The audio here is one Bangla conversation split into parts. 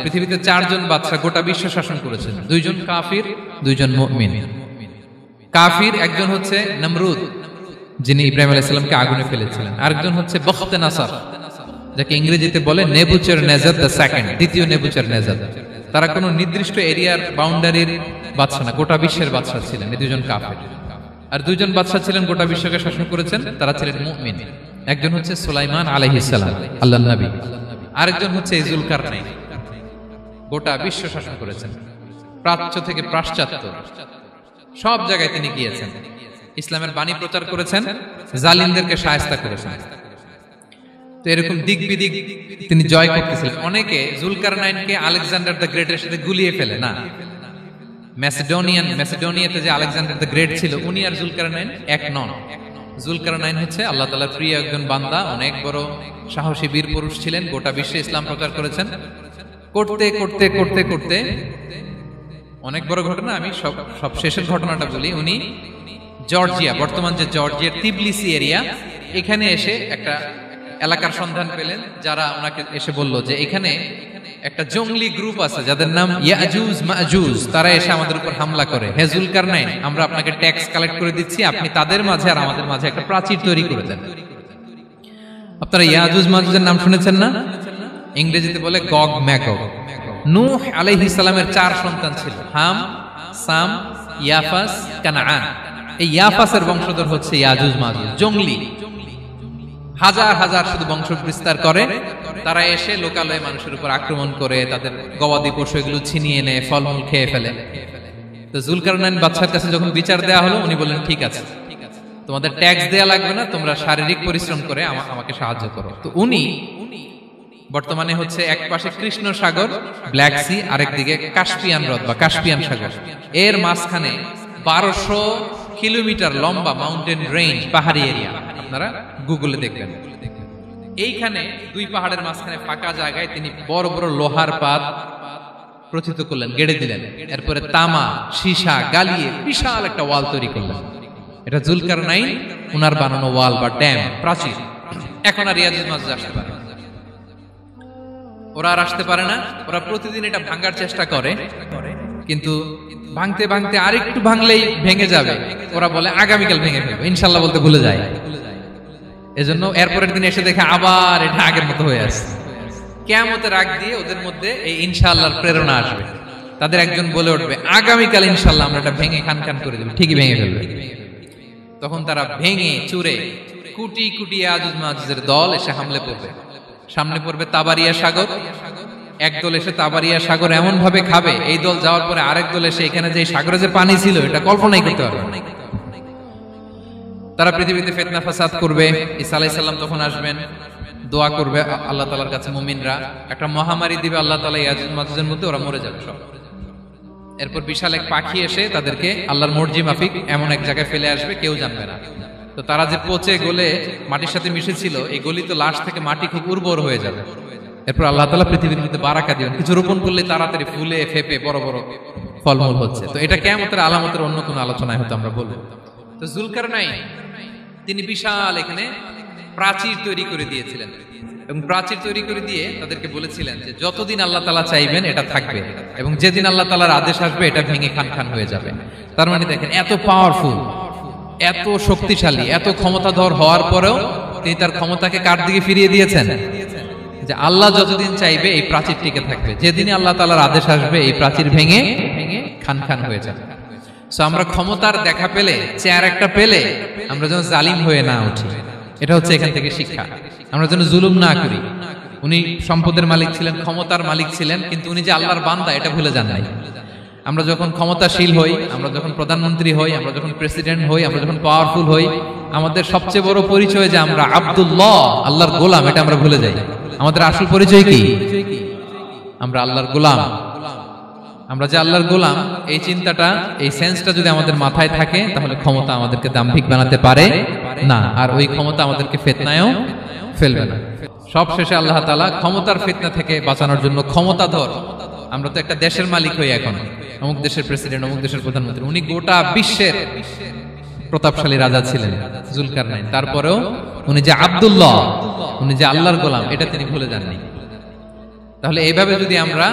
পৃথিবীতে 4 জন বাদশা গোটা বিশ্ব শাসন করেছেন, 2 জন কাফির, 2 জন মুমিন। কাফির একজন হচ্ছে নমরুদ, যিনি ইব্রাহিম আলাইহিস সালামকে আগুনে ফেলেছিলেন। আরেকজন হচ্ছে বখতে নাসার, যাকে ইংরেজিতে বলে নেবুচারনেজার দ্য সেকেন্ড, দ্বিতীয় নেবুচারনেজার। তারা কোনো নির্দিষ্ট এরিয়ার বাউন্ডারির বাদশা না, গোটা বিশ্বের বাদশা ছিলেন এই 2 জন কাফির। আর 2 জন বাদশা ছিলেন গোটা বিশ্বকে শাসন করেছেন, তারা ছিলেন মুমিন। একজন হচ্ছে সুলাইমান আলাইহিস সালাম, আল্লাহর নবী। আরেকজন হচ্ছে যুলকারনাইন, গোটা বিশ্ব শাসন করেছেন, প্রাচ্য থেকে পাশ্চাত্য সব জায়গায় তিনি গিয়েছেন, ইসলামের বাণী প্রচার করেছেন, জালিমদেরকে শায়েস্তা করেছেন। তো এরকম দিক বিদিক তিনি জয় করতেছিলেন। অনেকে যুলকারনাইনকে আলেকজান্ডার দ্য গ্রেটের সাথে গুলিয়ে ফেলে না। ম্যাসিডোনিয়াতে যে আলেকজান্ডার দ্য গ্রেট ছিল, উনি আর যুলকারনাইন এক নন। যুলকারনাইন হচ্ছে আল্লাহ তাআলার প্রিয় একজন বান্দা, অনেক বড় সাহসী বীর পুরুষ ছিলেন, গোটা বিশ্বে ইসলাম প্রচার করেছেন। করতে করতে করতে করতে অনেক বড় ঘটনা, আমি সব শেষের ঘটনাটা বলি। উনি জর্জিয়া, বর্তমান যে জর্জিয়ার তিবলিসি এরিয়া, এখানে এসে একটা এলাকার সন্ধান পেলেন, যারা ওনাকে এসে বলল যে এখানে একটা জঙ্গলি গ্রুপ আছে যাদের নাম ইয়াজুজ মাজুজ, তারা এসে আমাদের উপর হামলা করে। হে যুলকারনাইন, আমরা আপনাকে ট্যাক্স কালেক্ট করে দিচ্ছি, আপনি তাদের মাঝে আর আমাদের মাঝে একটা প্রাচীর তৈরি করে দেন। আপনারা ইয়াজুজ মাজুজের নাম শুনেছেন না? ইংরেজিতে বলে গগ ম্যাগগ। নূহ আলাইহিস সালামের 4 সন্তান ছিল, হাম, সাম, ইয়াফাস, কানাআন। এই ইয়াফাসের বংশধর হচ্ছে ইয়াজুজ মাজুজ, জঙ্গলি, হাজার হাজার শুধু বংশ বিস্তার করে। তারা এসে লোকালয়ে মানুষের উপর আক্রমণ করে, তাদের গবাদি পশু এগুলো ছিনিয়ে নেয়, ফলমূল খেয়ে ফেলে। তো যুলকারনাইন বাদশার কাছে যখন বিচার দেওয়া হলো, উনি বললেন ঠিক আছে, তোমাদের ট্যাক্স দেয়া লাগবে না, তোমরা শারীরিক পরিশ্রম করে আমাকে সাহায্য করো। তো উনি বর্তমানে হচ্ছে এক পাশে কৃষ্ণ সাগর, ব্ল্যাক সি, আরেক দিকে কাস্পিয়ান হ্রদ বা কাস্পিয়ান সাগর, এর মাঝখানে 1200 কিলোমিটার লম্বা মাউন্টেন রেঞ্জ, পাহাড়ি এরিয়া, আপনারা গুগলে দেখবেন। এইখানে 2 পাহাড়ের মাঝখানে ফাঁকা জায়গায় তিনি বড় বড় লোহার পাত প্রথিত করলেন, গেড়ে দিলেন। এরপরে তামা, সীসা গালিয়ে বিশাল একটা ওয়াল তৈরি করলেন। এটা যুলকারনাইন উনার বানানো ওয়াল বা ড্যাম, প্রাচীর। এখন আর ইয়াজুজ মাজুজ আসতে পারে না, ওরা আর আসতে পারে না। ওরা প্রতিদিন এটা ভাঙার চেষ্টা করে, কিন্তু ভাঙতে ভাঙতে আরেকটু ভাঙলেই ভেঙে যাবে। ওরা বলে আগামীকাল ভেঙে ফেলবো, ইনশাল্লাহ বলতে ভুলে যায়। এজন্য এরপরের দিন এসে দেখে আবার এটা আগের মতো হয়ে আসছে। কিয়ামতের আগ দিয়ে ওদের মধ্যে এই ইনশাআল্লাহর প্রেরণা আসবে। তাদের একজন বলে উঠবে, আগামীকাল ইনশাআল্লাহ আমরা এটা ভেঙে খান খান করে দেব, ঠিকই ভেঙে ফেলবে। তখন তারা ভেঙে চুরে কুটি কুটি ইয়াজুজ মাজুজের দল এসে হামলে পড়বে। সামনে পড়বে তাবারিয়া সাগর, একদল এসে তাবারিয়া সাগর এমন ভাবে খাবে, এই দল যাওয়ার পরে আরেক দল এসে এখানে যে সাগরে যে পানি ছিল এটা কল্পনাই করতে পারবে না। তারা পৃথিবীতে ফিতনা ফাসাদ করবে। ঈসা আলাইহিস সালাম তখন আসবেন, দোয়া করবে আল্লাহ তাআলার কাছে মুমিনরা, একটা মহামারী দিবে আল্লাহ তাআলা ইয়াজুজ মাজুজের মধ্যে, ওরা মরে যাবে সব। এরপর বিশাল এক পাখি এসে তাদেরকে আল্লাহর মর্জি মাফিক এমন এক জায়গায় ফেলে আসবে, কেউ জানবে না। তো তারা যে পচে গলে মাটির সাথে মিশেছিল, এই গলিত লাশ থেকে মাটি খুব উর্বর হয়ে যাবে। এরপর আল্লাহ তাআলা পৃথিবীর মধ্যে বারাকা দিবেন, কিছু রোপণ করলে তাড়াতাড়ি ফুলে ফেপে বড় বড় ফলমূল হচ্ছে। তো এটা কিয়ামতের আলামতের অন্য কোনো আলোচনায় হয়তো আমরা বলবো। তো যুলকারনাইন তিনি বিশাল এখানে প্রাচীর তৈরি করে দিয়েছিলেন, এবং প্রাচীর তৈরি করে দিয়ে তাদেরকে বলেছিলেন যে যতদিন আল্লাহ তাআলা চাইবেন এটা থাকবে, এবং যেদিন আল্লাহ তাআলার আদেশ আসবে এটা ভেঙে খান খান হয়ে যাবে। তার মানে দেখেন, এত পাওয়ারফুল, এত শক্তিশালী, এত ক্ষমতাধর হওয়ার পরেও তিনি তার ক্ষমতাকে কার দিকে ফিরিয়ে দিয়েছেন? যে আল্লাহ যতদিন চাইবে এই প্রাচীর টিকে থাকবে, যেদিন আল্লাহ তাআলার আদেশ আসবে এই প্রাচীর ভেঙে খান খান হয়ে যাবে। সো আমরা ক্ষমতার দেখা পেলে, চেয়ার একটা পেলে, আমরা যেন জালিম হয়ে না উঠি, এটা হচ্ছে এখান থেকে শিক্ষা। আমরা যেন জুলুম না করি। উনি সম্পদের মালিক ছিলেন, ক্ষমতার মালিক ছিলেন, কিন্তু উনি যে আল্লাহর বান্দা এটা ভুলে যান নাই। আমরা যখন ক্ষমতাশীল হই, আমরা যখন প্রধানমন্ত্রী হই, আমরা যখন প্রেসিডেন্ট হই, আমরা যখন পাওয়ারফুল হই, আমাদের সবচেয়ে বড় পরিচয় যে আমরা আব্দুল্লাহ, আল্লাহর গোলাম, এটা আমরা ভুলে যাই। আমাদের আসল পরিচয় কি? আমরা আল্লাহর গোলাম। আমরা যে আল্লাহর গোলাম, এই চিন্তাটা, এই সেন্সটা যদি আমাদের মাথায় থাকে, তাহলে ক্ষমতা আমাদেরকে দাম্ভিক বানাতে পারে না, আর ওই ক্ষমতা আমাদেরকে ফিতনায়ও ফেলবে না। সব শেষে আল্লাহ তাআলা ক্ষমতার ফিতনা থেকে বাঁচানোর জন্য ক্ষমতাধর, আমরা তো একটা দেশের মালিক হই এখন, অমুক দেশের প্রেসিডেন্ট, অমুক দেশের প্রধানমন্ত্রী, উনি গোটা বিশ্বের প্রতাপশালী রাজা ছিলেন যুলকারনাইন। তারপরেও উনি যে আব্দুল্লাহ, উনি যে আল্লাহর গোলাম, এটা তিনি ভুলে যাননি। তাহলে এইভাবে যদি আমরা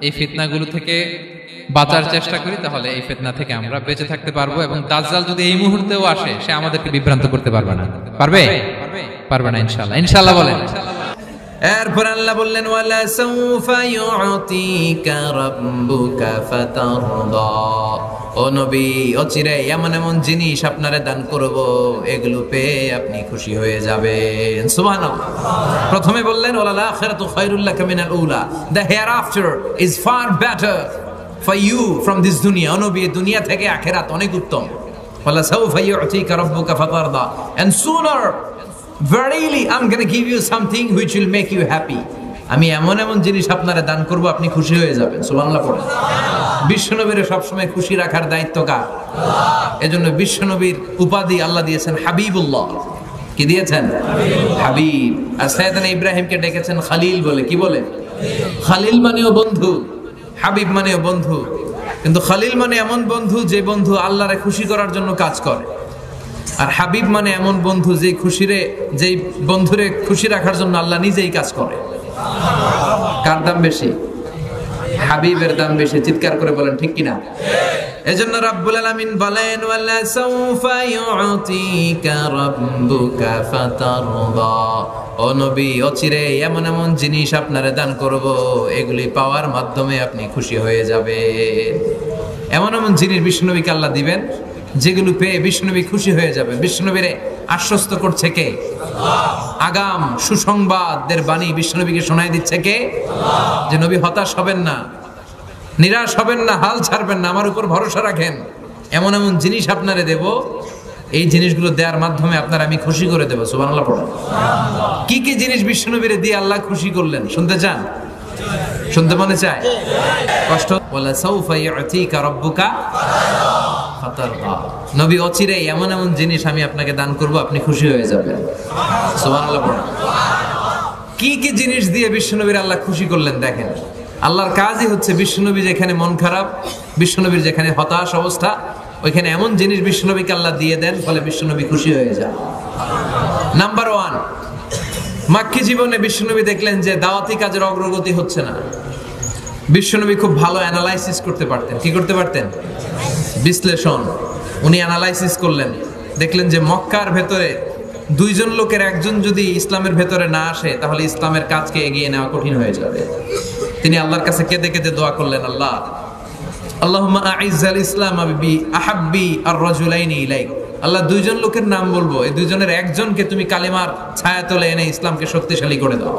এই ফিতনাগুলো থেকে বাঁচার চেষ্টা করি তাহলে এই ফিতনা থেকে আমরা বেঁচে থাকতে পারবো, এবং দাজ্জাল যদি এই মুহূর্তেও আসে সে আমাদেরকে বিভ্রান্ত করতে পারবে না। পারবে? পারবে না ইনশাআল্লাহ। ইনশাআল্লাহ বলেন। এরপর আল্লাহ বললেন ওয়ালা সাউফা ইউতিকা রাব্বুকা ফাতারদা, ও নবী অচিরে এমন এমন জিনিস আপনারে দান করব, এগুলো পেয়ে আপনি খুশি হয়ে যাবেন। সুবহানাল্লাহ। প্রথমে বললেন ওয়ালাল আখিরাতু খায়রুল লাকা মিনাল উলা, the hereafter is far better for you from this দুনিয়া। ও নবী দুনিয়া থেকে আখিরাত অনেক উত্তম। ওয়ালা সাউফা ইউতিকা রাব্বুকা ফাতারদা, and sooner verily I'm going to give you something which will make you happy. আমি এমন এমন জিনিস আপনারে দান করব আপনি খুশি হয়ে যাবেন। সুবহানাল্লাহ পড়েন। বিশ্বনবীর সব সময় খুশি রাখার দায়িত্ব কার? এজন্য বিশ্বনবীর উপাধি আল্লাহ দিয়েছেন হাবিবুল্লাহ। কি দিয়েছেন? হাবিব। আর সাইয়েদনা ইব্রাহিমকে ডেকেছেন খলিল বলে। কি বলে? খলিল মানেও বন্ধু, হাবিব মানেও বন্ধু। কিন্তু খলিল মানে এমন বন্ধু যে বন্ধু আল্লাহরে খুশি করার জন্য কাজ করে, আর হাবিব মানে এমন বন্ধু যেই বন্ধুরে খুশি রাখার জন্য আল্লাহ নিজেই কাজ করে। কার দাম বেশি? হাবিবের দাম বেশি। চিৎকার করে বলেন ঠিক কিনা? এজন্য রাব্বুল আলামিন বলেন ওয়ালা সাউফা ইউতিকা রাব্বুকা ফাতারদা, ও নবী অচিরে এমন এমন জিনিস আপনারে দান করব, এগুলি পাওয়ার মাধ্যমে আপনি খুশি হয়ে যাবেন। এমন এমন জিনিস বিশ্বনবীকে আল্লাহ দিবেন যেগুলো পেয়ে বিশ্বনবী খুশি হয়ে যাবে। বিশ্বনবীরে আশ্বস্ত করছে কে? আগাম সুসংবাদের বাণী বিশ্বনবীকে শোনায় দিচ্ছে কে? যে নবী হতাশ হবেন না, নিরাশ হবেন না, হাল ছাড়বেন না, আমার উপর ভরসা রাখেন। এমন এমন জিনিস আপনারে দেব, এই জিনিসগুলো দেওয়ার মাধ্যমে আপনার আমি খুশি করে দেবো। সুবহানাল্লাহ পড়ুন। কি কি জিনিস বিশ্বনবীরে দিয়ে আল্লাহ খুশি করলেন শুনতে চান? শুনতে মনে চায়? কষ্ট ওয়ালা সাউফা ইউতিকা রাব্বুকা ফাতারদা, নবী অচিরে এমন এমন জিনিস আমি আপনাকে দান করব, আপনি খুশি হয়ে যাবেন। সুবহানাল্লাহ পড়ুন। কি কি জিনিস দিয়ে বিশ্বনবীর আল্লাহ খুশি করলেন দেখেন। আল্লাহর কাজই হচ্ছে বিশ্বনবী যেখানে মন খারাপ, বিশ্বনবীর যেখানে হতাশ অবস্থা, ওইখানে এমন জিনিস বিশ্বনবীকে আল্লাহ দিয়ে দেন, ফলে বিশ্বনবী খুশি হয়ে যান। নাম্বার 1, মাক্কি জীবনে বিশ্বনবী দেখলেন যে দাওয়াতি কাজের অগ্রগতি হচ্ছে না। বিশ্বনবী খুব ভালো অ্যানালাইসিস করতে পারতেন। কি করতে পারতেন? বিশ্লেষণ। উনি অ্যানালাইসিস করলেন, দেখলেন যে মক্কার ভেতরে দুইজন লোকের একজন যদি ইসলামের ভেতরে না আসে তাহলে ইসলামের কাজকে এগিয়ে নেওয়া কঠিন হয়ে যাবে। তিনি আল্লাহর কাছে কেঁদে কেঁদে দোয়া করলেন, আল্লাহ আল্লাহুম্মা আইজ্জাল ইসলাম বি আহাব্বি আর রাজুলাইনি ইলাইক। আল্লাহ দুইজন লোকের নাম বলবো, এই দুইজনের একজনকে তুমি কালিমার ছায়াতলে এনে ইসলামকে শক্তিশালী করে দাও।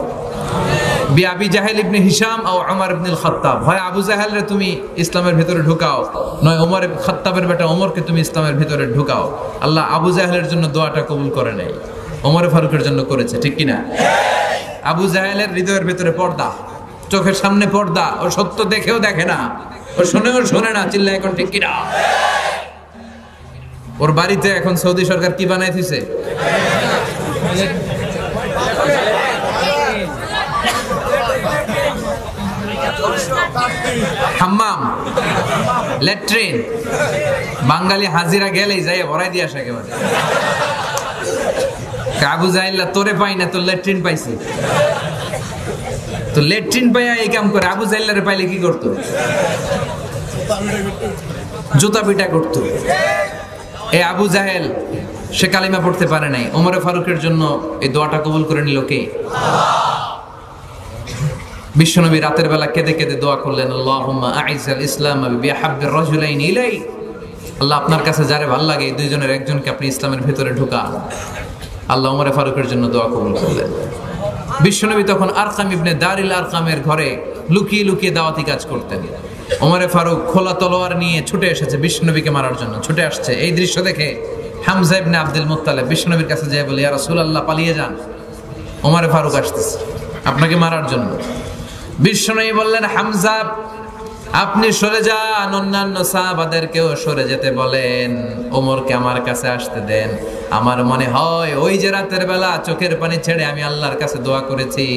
বি আবি জাহেল ইবনে হিশাম ও ওমর ইবনে খাত্তাব, হয় আবু জাহেলরে তুমি ইসলামের ভিতরে ঢুকাও, নয় ওমর খাত্তাবের বেটা ওমরকে তুমি ইসলামের ভিতরে ঢুকাও। আল্লাহ আবু জাহেলের জন্য দোয়াটা কবুল করে নাই, ওমর ফারুকের জন্য করেছে। ঠিক কিনা? আবু জাহেলের হৃদয়ের ভিতরে পর্দা, চোখের সামনে পর্দা, ও সত্য দেখেও দেখে না, ও শোনেও শোনে না। চিল্লা এখন ঠিক কিনা? ওর বাড়িতে এখন সৌদি সরকার কি বানাই দিছে? হাম্মাম, ল্যাট্রিন। বাঙালি হাজিরা গেলেই যাই ভরাই দিয়ে আসে একেবারে। আবু জাহেল তোরে পাই না, তোর ল্যাট্রিন পাইছি। তো ল্যাট্রিন পাইয়া এই কাম করে, আবু জাহেলের পাইলে কি করতো? জুতা পিটা করতো। এই আবু জাহেল সে কালিমা পড়তে পারে নাই, ওমর ফারুকের জন্য এই দোয়াটা কবুল করে নিল কে? বিশ্বনবী রাতের বেলা কেঁদে কেঁদে দোয়া করলেন, আল্লাহুম্মা আইজ্জাল ইসলাম বিহাব্বির রাজুলাইনি ইলাই। আল্লাহ আপনার কাছে যারে ভালো লাগে এই দুইজনের একজনকে আপনি ইসলামের ভিতরে ঢুকান। আল্লাহ ওমর ফারুকের জন্য দোয়া কবুল করলেন। বিশ্বনবী তখন আরকাম ইবনে দারিল আরকামের ঘরে লুকিয়ে লুকিয়ে দাওয়াতি কাজ করতেন। ওমর ফারুক খোলা তলোয়ার নিয়ে ছুটে এসেছে বিশ্বনবীকে মারার জন্য, ছুটে আসছে। এই দৃশ্য দেখে হামজা ইবনে আব্দুল মুত্তালিব বিশ্বনবীর কাছে যায় বলে, ইয়া রাসূলুল্লাহ পালিয়ে যান, ওমর ফারুক আসতেছে আপনাকে মারার জন্য। বিশ্বনবী বললেন, হামজা আপনি সরে যান, অন্যান্য সাহাবাদেরকেও সরে যেতে বলেন, ওমরকে আমার কাছে আসতে দেন। আমার মনে হয় ওই যে রাতের বেলা চোখের পানি ছেড়ে আমি আল্লাহর কাছে দোয়া করেছি,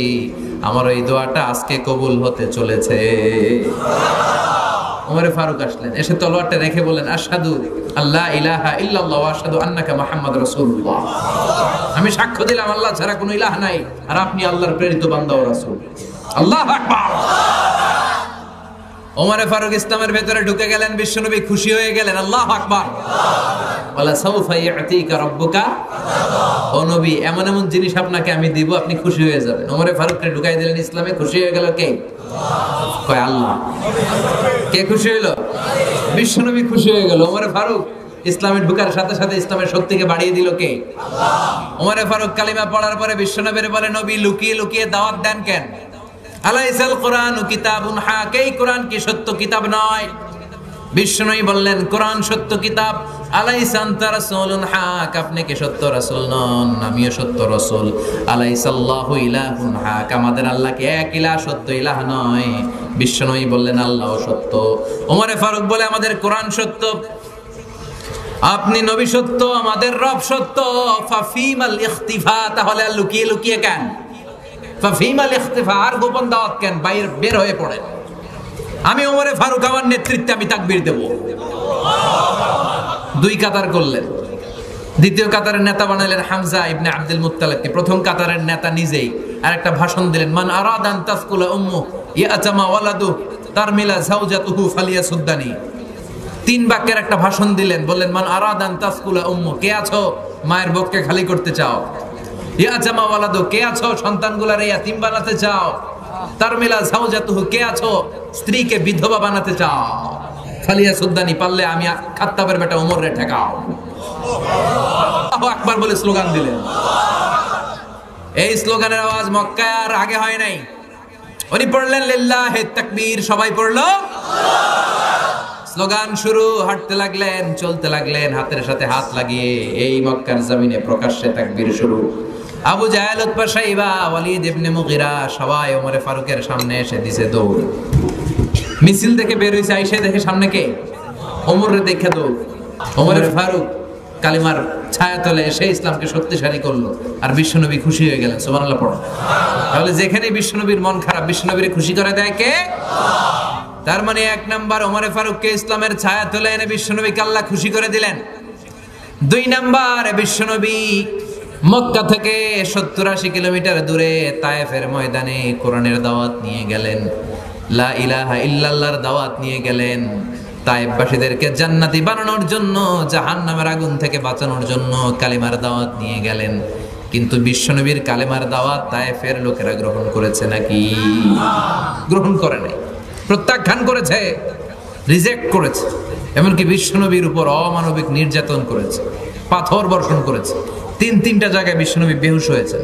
আমার ওই দোয়াটা আজকে কবুল হতে চলেছে। ওমর ফারুক আসলেন, এসে তলোয়ারটা রেখে বলেন, আশহাদু আল্লা ইলাহা ইল্লাল্লাহ ওয়া আশহাদু আন্নাকা মুহাম্মাদুর রাসূলুল্লাহ। আমি সাক্ষ্য দিলাম আল্লাহ ছাড়া কোনো ইলাহ নাই, আর আপনি আল্লাহর প্রেরিত বান্দা ও রাসূল। আল্লাহু আকবার। ওমরে ফারুক ইসলামের ভেতরে ঢুকে গেলেন, বিশ্বনবী খুশি হয়ে গেলেন, আল্লাহু আকবার। ওয়ালা সাউফা ইউতিকা রাব্বুকা, ও নবী এমন এমন জিনিস আপনাকে আমি দিব, আপনি খুশি হয়ে যাবেন। ওমরে ফারুককে ঢুকাই দিলেন ইসলামে, খুশি হয়ে গেল কে? কয় আল্লাহ। কে খুশি হইলো? বিশ্বনবী খুশি হয়ে গেল। ওমরে ফারুক ইসলামে ঢুকার সাথে সাথে ইসলামের শক্তিকে বাড়িয়ে দিল কে? ওমরে ফারুক কালিমা পড়ার পরে বিশ্বনবীর বলে, নবী লুকিয়ে লুকিয়ে দাওয়াত দেন কেন? আলাইসাল কোরআন কিতাবুন হাক, এই কোরআন কি সত্য কিতাব নয়? বিশ্বনবী বললেন, কোরআন সত্য কিতাব। আলাইসা আনতা রাসূলুন হাক, আপনি কি সত্য রাসূল নন? আমিও সত্য রাসূল। আলাইসাল্লাহু ইলাহুন হাক, আমাদের আল্লাহ কি এক ইলাহ, সত্য ইলাহ নয়? বিশ্বনবী বললেন, আল্লাহও সত্য। ওমরে ফারুক বলে, আমাদের কোরআন সত্য, আপনি নবী সত্য, আমাদের রব সত্য। ফাফিমাল ইখতিফা, তাহলে আর লুকিয়ে লুকিয়ে কেন? ফাফিমাল ইখতিফা, আর গোপন দাওয়াত কেন? বাইরে বের হয়ে পড়েন। আমি ওমরে ফারুক, আমার নেতৃত্বে আমি তাকবীর দেব। দুই কাতার করলেন। দ্বিতীয় কাতারের নেতা বানাইলেন হামজা ইবনে আব্দুল মুত্তালিবকে। প্রথম কাতারের নেতা নিজেই আর একটা ভাষণ দিলেন, মান আরাদান তাসকুলা উম্মু ইয়াতামা ওয়ালাদু তারমিলা যাওজাতুহু ফালিয়াসুদ্দানি। তিন বাক্যের একটা ভাষণ দিলেন, বললেন, মান আরাদান তাসকুলা উম্মু, কে আছো মায়ের বুককে খালি করতে চাও? ইয়াতামা ওয়ালাদু, কে আছো সন্তানগুলারে ইয়াতিম বানাতে চাও? তারমিলা যাওজাতুহু, কে আছো স্ত্রীকে বিধবা বানাতে চাও? ফালিয়াসুদ্দানি, পারলে আমি খাত্তাবের বেটা ওমর রে ঠেকাও। আল্লাহু আকবার বলে স্লোগান দিলেন। এই স্লোগানের আওয়াজ মক্কায় আর আগে হয় নাই। উনি পড়লেন লিল্লাহি তাকবীর, সবাই পড়লো স্লোগান শুরু। হাঁটতে লাগলেন, চলতে লাগলেন, হাতের সাথে হাত লাগিয়ে এই মক্কার জমিনে প্রকাশ্যে তাকবীর শুরু। আবু জাহেল, উতবা, শাইবা, ওয়ালিদ ইবনে মুগিরা সবাই ওমরে ফারুকের সামনে এসে দিছে দৌড়। মিছিল থেকে বের হইছে, আইসে দেখে সামনে কে? ওমরে দেখে দৌড়। ওমরে ফারুক কালিমার ছায়াতলে এসে ইসলামকে শক্তিশালী করলো, আর বিশ্বনবী খুশি হয়ে গেলেন। সুবহানাল্লাহ পড়ো। তাহলে যেখানে বিশ্বনবীর মন খারাপ, বিশ্বনবীর খুশি করে দেয় কে? তার মানে এক নাম্বার, ওমরে ফারুককে ইসলামের ছায়াতলে এনে বিশ্বনবীকে আল্লাহ খুশি করে দিলেন। দুই নাম্বার, বিশ্বনবী মক্কা থেকে 70-80 কিলোমিটার দূরে তায়েফের ময়দানে কোরআনের দাওয়াত নিয়ে গেলেন, লা ইলাহা ইল্লাল্লাহর দাওয়াত নিয়ে গেলেন। তায়েফবাসীদেরকে জান্নাতি বানানোর জন্য, জাহান্নামের আগুন থেকে বাঁচানোর জন্য কালিমার দাওয়াত নিয়ে গেলেন। কিন্তু বিশ্বনবীর কালিমার দাওয়াত তায়েফের লোকেরা গ্রহণ করেছে নাকি? গ্রহণ করে নাই, প্রত্যাখ্যান করেছে, রিজেক্ট করেছে। এমনকি বিশ্বনবীর উপর অমানবিক নির্যাতন করেছে, পাথর বর্ষণ করেছে। তিনটা জায়গায় বিশ্বনবী বেহুশ হয়েছে।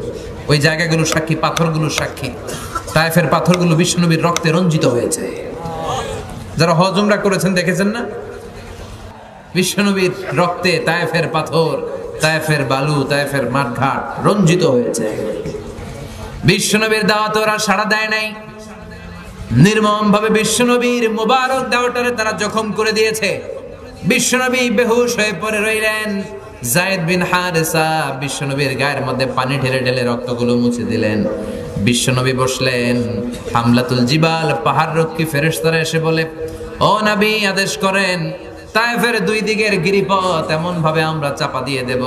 ওই জায়গাগুলো সাক্ষী, পাথরগুলো সাক্ষী। তায়েফের পাথরগুলো বিশ্বনবীর রক্তে রঞ্জিত হয়েছে। যারা হজ উমরা করেছেন দেখেছেন না, বিশ্বনবীর রক্তে তায়েফের পাথর, তায়েফের বালু, তায়েফের মাঠঘাট রঞ্জিত হয়েছে। বিশ্বনবীর দাওয়াত ওরা সাড়া দেয় নাই। নির্মম ভাবে বিশ্বনবীর মুবারক দাওয়াটারে তারা জখম করে দিয়েছে। বিশ্বনবী বেহুশ হয়ে পড়ে রইলেন। যায়েদ বিন হারেসা বিশ্বনবীর গায়ের মধ্যে পানি ঢেলে ঢেলে রক্তগুলো মুছে দিলেন। বিশ্বনবী বসলেন। হামলাতুল জিবাল, পাহাড় রক্ষী ফেরেশতারা এসে বলে, ও নবী আদেশ করেন, তায়েফের দুই দিকের গিরিপথ এমন ভাবে আমরা চাপা দিয়ে দেব,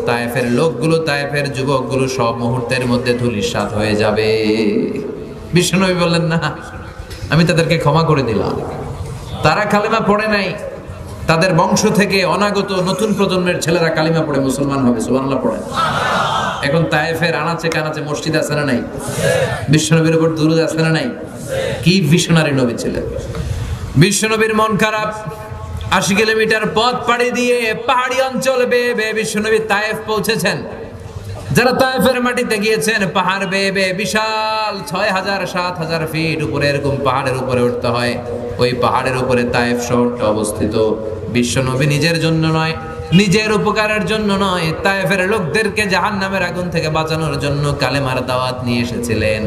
তায়েফের লোকগুলো, তায়েফের যুবকগুলো সব মুহূর্তের মধ্যে ধূলিসাৎ হয়ে যাবে। বিশ্বনবী বললেন, না, আমি তাদেরকে ক্ষমা করে দিলাম। তারা কালেমা পড়ে নাই, তাদের বংশ থেকে অনাগত নতুন প্রজন্মের ছেলেরা কালিমা পড়ে মুসলমান হবে। সুবহানাল্লাহ পড়ে। এখন তায়েফের আনাচে কানাচে মসজিদ আছে না নাই? বিশ্বনবীর উপর দুরূদ আছে না নাই? কি ভিশনারি নবী ছিলেন। বিশ্বনবীর মন খারাপ। 80 কিলোমিটার পথ পাড়ি দিয়ে পাহাড়ি অঞ্চল বেয়ে বেয়ে বিশ্বনবী তায়েফ পৌঁছেছেন। যারা তায়েফের মাটিতে গিয়েছেন, পাহাড় বেয়ে বেয়ে বিশাল 6000-7000 ফিট উপরে এরকম পাহাড়ের উপরে উঠতে হয়। ওই পাহাড়ের উপরে তায়েফ শহরটা অবস্থিত। বিশ্বনবী নিজের জন্য নয়, নিজের উপকারের জন্য নয়, তায়েফের লোকদেরকে জাহান্নামের আগুন থেকে বাঁচানোর জন্য কালেমার দাওয়াত নিয়ে এসেছিলেন।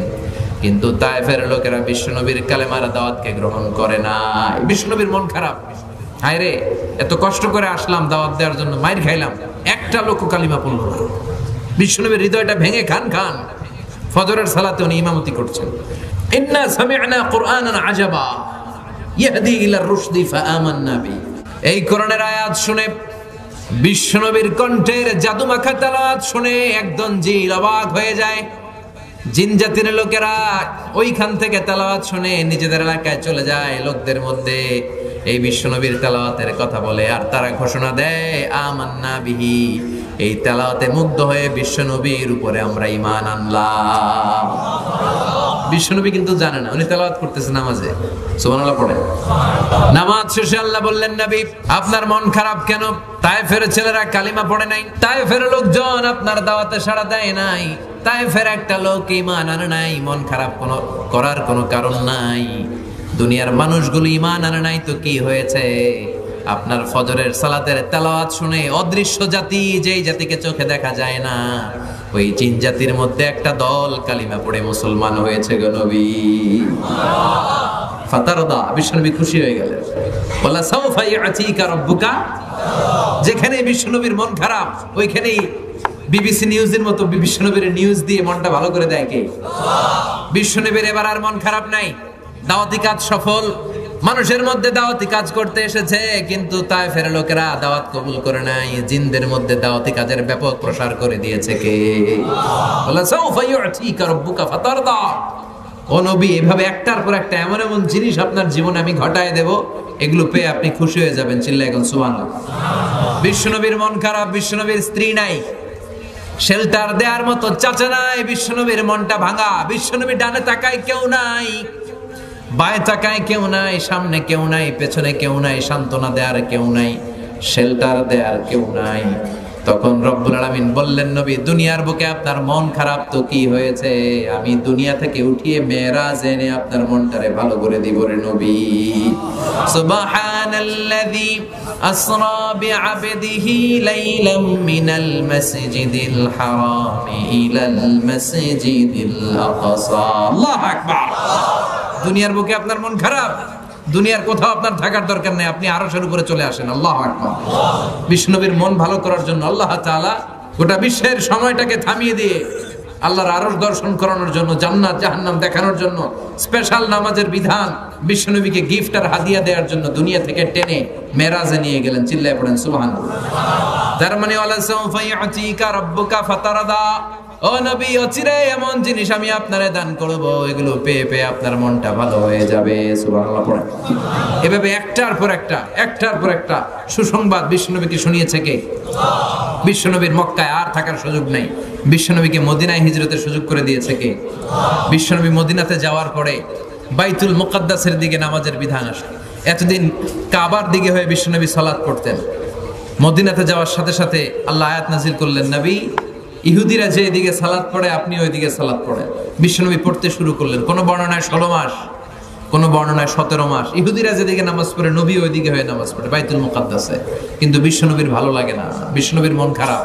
কিন্তু তায়েফের লোকেরা বিশ্বনবীর কালেমার দাওয়াতকে গ্রহণ করে না। বিশ্বনবীর মন খারাপ। হায় রে, এত কষ্ট করে আসলাম দাওয়াত দেওয়ার জন্য, মাইর খাইলাম, একটা লোক কালিমা পড়লো না। বিশ্বনবীর হৃদয়টা ভেঙে খান খান। ফজরের সালাতে উনি ইমামতি করছেন। ইন্না সামি'না কুরআনান আজাবা ইয়াহদি ইলার রুশদি ফাআমান্না বি। এই কোরআনের আয়াত শুনে, বিশ্বনবীর কণ্ঠের জাদুমাখা তেলাওয়াত শুনে একদম জিল অবাক হয়ে যায়। জিন জাতির লোকেরা ওইখান থেকে তেলাওয়াত শুনে নিজেদের এলাকায় চলে যায়, লোকদের মধ্যে এই বিশ্বনবীর তেলাওয়াতের কথা বলে, আর তারা ঘোষণা দেয় আমান্না বিহি, এই তেলাওয়াতে মুগ্ধ হয়ে বিশ্বনবীর উপরে আমরা ঈমান আনলাম। বিশ্বনবী কিন্তু জানে না, উনি তেলাওয়াত করতেছে নামাজে। সুবহানাল্লাহ পড়েন। নামাজ শেষে আল্লাহ বললেন, নবী আপনার মন খারাপ কেন? তায়েফের ছেলেরা কালিমা পড়ে নাই, তায়েফের লোকজন আপনার দাওয়াতে সাড়া দেয় নাই, তায়েফের একটা লোক ঈমান আনে নাই, মন খারাপ করার কোনো কারণ নাই। দুনিয়ার মানুষগুলো ঈমান আনে নাই তো কি হয়েছে? আপনার ফজরের সালাতের তেলাওয়াত শুনে অদৃশ্য জাতি, যেই জাতিকে চোখে দেখা যায় না, ওই জিন জাতির মধ্যে একটা দল কালিমা পড়ে মুসলমান হয়েছে গো নবী। ফাতারদা, বিশ্বনবী খুশি হয়ে গেলেন। ওয়ালা সাউফা ইয়াতিকা রাব্বুকা, যেখানে বিশ্বনবীর মন খারাপ ওইখানেই বিবিসি নিউজের মতো বিশ্বনবীর নিউজ দিয়ে মনটা ভালো করে দেয় কে? বিশ্বনবীর এবার আর মন খারাপ নাই, দাওয়াতি কাজ সফল, মানুষের মধ্যে দাওয়াতি কাজ করতে এসেছে, কিন্তু তায়েফের লোকেরা দাওয়াত কবুল করে নাই, জিনদের মধ্যে দাওয়াতি কাজের ব্যাপক প্রসার করে দিয়েছে কে? ওয়ালা সাউফা ইয়াতিকা রাব্বুকা ফাতারদা। ও নবী, এভাবে একটার পর একটা এমন এমন জিনিস আপনার জীবনে আমি ঘটায় দেব, এগুলো পেয়ে আপনি খুশি হয়ে যাবেন। চিল্লায় এখন সুবহানাল্লাহ। বিশ্বনবীর মন খারাপ, বিশ্বনবীর স্ত্রী নাই, শেল্টার দেওয়ার মতো চাচা নাই, বিশ্বনবীর মনটা ভাঙা, বিশ্বনবী ডানে তাকায় কেউ নাই, বায়ে তাকায় কেউ নাই, সামনে কেউ নাই, পেছনে কেউ নাই, সান্ত্বনা দেওয়ার কেউ নাই, শেল্টার দেওয়ার কেউ নাই। তখন রব্বুল আলামিন বললেন, নবী দুনিয়ার বুকে আপনার মন খারাপ তো কি হয়েছে, আমি দুনিয়া থেকে উঠিয়ে মেরাজ এনে আপনার মনটারে ভালো করে দিব রে নবী। সুবহানাল্লাযী আসরা বিআবদিহি লাইলাম মিনাল মাসজিদিল হারাম ইলাল মাসজিদিল আকসা। আল্লাহু আকবার। দুনিয়ার বুকে আপনার মন খারাপ, দুনিয়ার কোথাও আপনার থাকার দরকার নেই, আপনি আরশের উপরে চলে আসেন। আল্লাহু আকবার। বিশ্বনবীর মন ভালো করার জন্য আল্লাহ তাআলা গোটা বিশ্বের সময়টাকে থামিয়ে দিয়ে আল্লাহর আরশ দর্শন করানোর জন্য, জান্নাত জাহান্নাম দেখানোর জন্য স্পেশাল নামাজের বিধান, বিশ্বনবীকে গিফট আর হাদিয়া দেওয়ার জন্য দুনিয়া থেকে টেনে মেরাজে নিয়ে গেলেন। চিল্লায় পড়েন সুবহানাল্লাহ। তার মানে ওয়ালা সাউফা ইয়াতিকা রাব্বুকা ফাতারদা, ও নবী অচিরে এমন জিনিস আমি আপনারে দান করব, এগুলো পেয়ে পেয়ে আপনার মনটা ভালো হয়ে যাবে। সুবহানাল্লাহ পড়েন। এভাবে একটার পর একটা সুসংবাদ বিশ্বনবীকে শুনিয়েছে কে? বিশ্বনবীর মক্কায় আর থাকার সুযোগ নাই, বিশ্বনবীকে মদিনায় হিজরতের সুযোগ করে দিয়েছে কে? বিশ্বনবী মদিনাতে যাওয়ার পরে বাইতুল মুকাদ্দাসের দিকে নামাজের বিধান আসে। এতদিন কাবার দিকে হয়ে বিশ্বনবী সালাত পড়তেন, মদিনাতে যাওয়ার সাথে সাথে আল্লাহ আয়াত নাজিল করলেন, নবী ইহুদিরা যে এদিকে সালাত পড়ে আপনি ওইদিকে সালাত পড়েন। বিশ্বনবী পড়তে শুরু করলেন। কোন বর্ণনায় 16 মাস, কোন বর্ণনায় 17 মাস ইহুদিরা যেদিকে নামাজ পড়ে নবী ওইদিকে হয়ে নামাজ পড়ে বাইতুল মুকাদ্দাসে। কিন্তু বিশ্বনবীর ভালো লাগে না, বিশ্বনবীর মন খারাপ,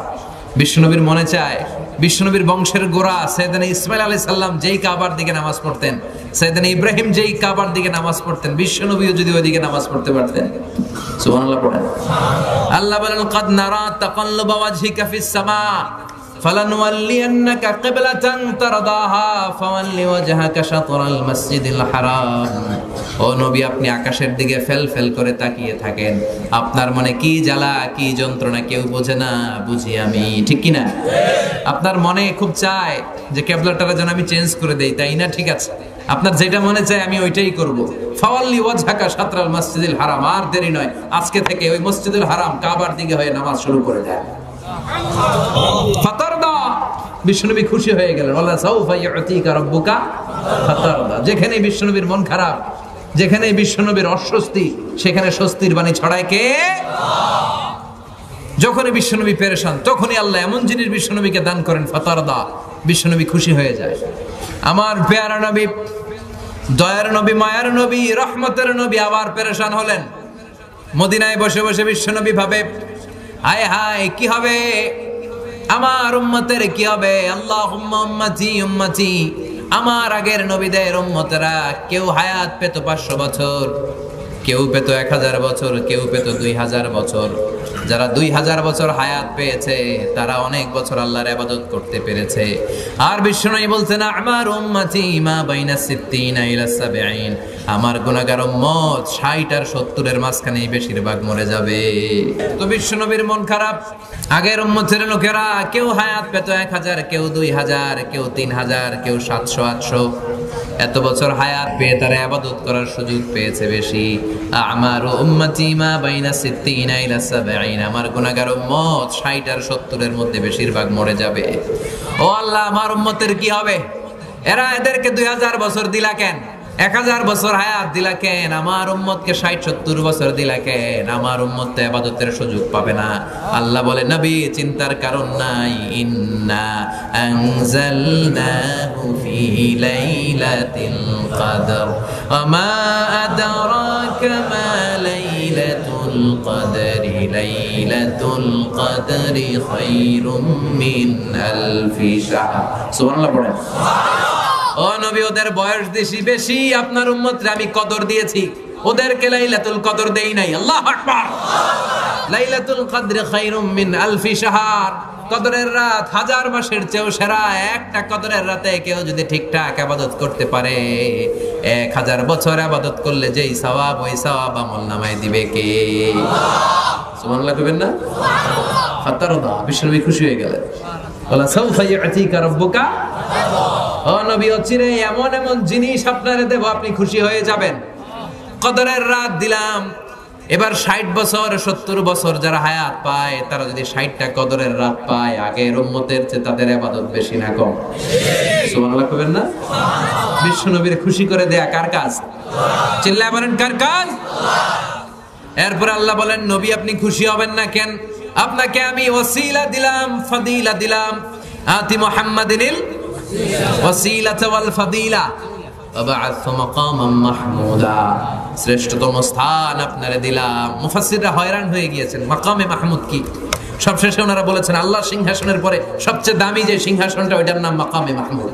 বিশ্বনবীর মনে চায় বিশ্বনবীর বংশের গোড়া সাইয়েদনা ইসমাঈল আলাইহিস সালাম যেই কাবার দিকে নামাজ পড়তেন, সাইয়েদনা ইব্রাহিম যেই কাবার দিকে নামাজ পড়তেন, বিশ্বনবীও যদি ওইদিকে নামাজ পড়তে পারতেন। সুবহানাল্লাহ পড়েন। আল্লাহ বলেন, কাদ নারা তাকাল্লুবা ওয়াজহিকা ফিস সামা ফালানুওয়াল্লিয়ান্নাকা কিবলাতান তারদাহা ফাওয়াল্লি ওয়াজহাকা শাতরাল মাসজিদিল হারাম। ও নবী, আপনি আকাশের দিকে ফেল করে তাকিয়ে থাকেন, আপনার মনে কি জ্বালা কি যন্ত্রণা কেউ বোঝে না, বুঝি আমি, ঠিক কি না? আপনার মনে খুব চায় যে কিবলাটারে যেন আমি চেঞ্জ করে দেই, তাই না? ঠিক আছে, আপনার যেটা মনে চায় আমি ওইটাই করব। ফাওয়াল্লি ওয়াজহাকা শাতরাল মাসজিদিল হারাম, আর দেরি নয়, আজকে থেকে ওই মসজিদুল হারাম কাবার দিকে হয়ে নামাজ শুরু করে দেয়। ফাতারদা, বিশ্বনবী খুশি হয়ে গেলেন। ওয়ালা সাউফা ইয়াতিকা রাব্বুকা ফাতারদা। যেখানে বিশ্বনবীর মন খারাপ, যেখানে বিশ্বনবীর অস্বস্তি, সেখানে স্বস্তির বাণী ছড়ায় কে? যখনই বিশ্বনবী পেরেশান তখনই আল্লাহ এমন জিনিস বিশ্বনবীকে দান করেন, ফাতারদা, বিশ্বনবী খুশি হয়ে যায়। আমার পেয়ারা নবী, দয়ার নবী, মায়ার নবী, রহমতের নবী আবার পেরেশান হলেন। মদিনায় বসে বসে বিশ্বনবী ভাবে, হায় হায় কি হবে আমার উম্মতের, কি হবে? আল্লাহুম্মা উম্মতি উম্মতি, আমার আগের নবীদের উম্মতেরা কেউ হায়াত পেত 500 বছর, কেউ পেত 1000 বছর, কেউ পেত 2000 বছর, যারা 2000 বছর হায়াত পেয়েছে তারা অনেক বছর আল্লাহর ইবাদত করতে পেরেছে। আর বিশ্বনবী বলছেন আমার উম্মতি মা বাইনা 60 ইলা 70, আমার গুনাহগার উম্মত 60 আর 70 এর মাঝখানে বেশিরভাগ মরে যাবে। তো বিশ্বনবীর মন খারাপ। আগের উম্মতের লোকেরা কেউ হায়াত পেত 1000, কেউ 2000, কেউ 3000, কেউ 700 800, এত বছর হায়াত পেয়ে তারা ইবাদত করার সুযোগ পেয়েছে বেশি। আমার উম্মতি মা বাইনা 60 ইলা 70, আমার গুনাহগার উম্মত 60 আর 70 এর মধ্যে বেশিরভাগ মরে যাবে। ও আল্লাহ, আমার উম্মতের কি হবে? এদেরকে 2000 বছর দিলা কেন? 1000 বছর হায়াত দিলা কেন? আমার উম্মতকে 60-70 বছর দিলা কেন? আমার উম্মত তো ইবাদতের সুযোগ পাবে না। আল্লাহ বলে, নবী চিন্তার কারণ নাই। ইন্না আনজালনাহু ফি লাইলাতিল কদর ওয়া মা আদরাকা মা লাইলাতুল কদরি লাইলাতুল কদরি খায়রুম মিন আলফি শাহর। সুবহানাল্লাহ পড়েন। ও নবী, ওদের বয়স বেশি, আপনার উম্মতরে আমি কদর দিয়েছি, ওদেরকে লাইলাতুল কদর দেই নাই। আল্লাহু আকবার। লাইলাতুল কদর খায়রুম মিন আলফি শাহর, কদরের রাত 1000 মাসের চেয়েও সেরা। একটা কদরের রাতে কেউ যদি ঠিকঠাক ইবাদত করতে পারে, 1000 বছর ইবাদত করলে যেই সওয়াব, ওই সওয়াব আমলনামায় দিবে কে? সুবহানাল্লাহ কইবেন না? ফাতারদা, বিশ্বনবী খুশি হয়ে গেলেন। ওয়ালা সাউফা ইউতিকা রাব্বুকা। ও নবী, অচিরে এমন এমন জিনিস আপনারে দেব, আপনি খুশি হয়ে যাবেন। কদরের রাত দিলাম। এবার 60 বছর 70 বছর যারা হায়াত পায়, তারা যদি 60টা কদরের রাত পায়, আগের উম্মতের চেয়ে তাদের ইবাদত বেশি না কম? সুবহানাল্লাহ কইবেন না? বিশ্ব নবীর খুশি করে দেয়া কার কাজ? চিল্লায় বলেন, কার কাজ? এরপর আল্লাহ বলেন, নবী আপনি খুশি হবেন না কেন? আপনাকে আমি ওসিলা দিলাম, ফাদিলা দিলাম। আতি মুহাম্মাদিনিল ওয়াসিলাতা ওয়াল ফাদিলা ওয়াবআথু মাকামান মাহমুদা, শ্রেষ্ঠতম স্থান আপনারে দিলাম। মুফাসসিররা হয়রান হয়ে গিয়েছেন, মাকামে মাহমুদ কি? সবশেষে ওনারা বলেছেন আল্লাহর সিংহাসনের পরে সবচেয়ে দামি যে সিংহাসনটা, ওইটার নাম মাকামে মাহমুদ।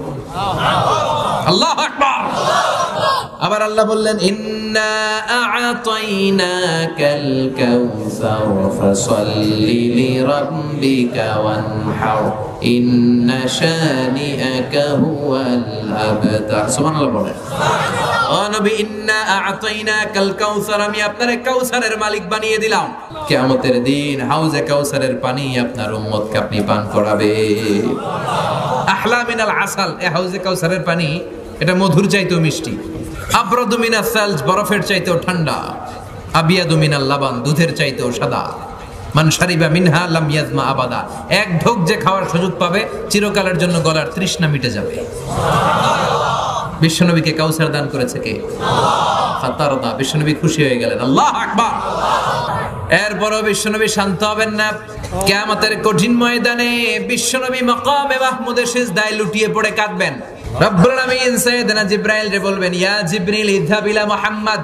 আল্লাহু আকবার। আবার আল্লাহ বললেন, ইন্না আ'তাইনাকাল কাউসার ফাসাল্লি লিরাব্বিকা ওয়ানহার ইন্না শানিআকা হুয়াল আবতার। সুবহানাল্লাহ বলেন। ও নবী, ইন্না আ'তাইনাকাল কাউসার, আমি আপনারে কাউসারের মালিক বানিয়ে দিলাম। কিয়ামতের দিন হাউজে কাউসারের পানি আপনার উম্মতকে আপনি পান করাবে। আহলা মিনাল আসাল, এই হাউজে কাউসারের পানি এটা মধুর চাইতেও মিষ্টি। আবরাদু মিনাস সালজ, বরফের চাইতেও ঠান্ডা। আবিয়াদু মিনাল লাবান, দুধের চাইতেও সাদা। মান শারিবা মিনহা লাম ইয়াজমা আবাদা, এক ঢোক যে খাওয়ার সুযোগ পাবে, চিরকালের জন্য গলার তৃষ্ণা মিটে যাবে। বিশ্বনবীকে কাউসার দান করেছে কে? ফাতারদা, বিশ্বনবী খুশি হয়ে গেলেন। আল্লাহু আকবার। এরপরও বিশ্বনবী শান্ত হবেন না। কিয়ামতের কঠিন ময়দানে বিশ্বনবী মাকামে মাহমুদে সিজদায় লুটিয়ে পড়ে কাঁদবেন। রব্বুল আলামিন সাইয়েদনা জিবরাইল রে বলবেন, ইয়া জিবরিল ইযহাব ইলা মুহাম্মদ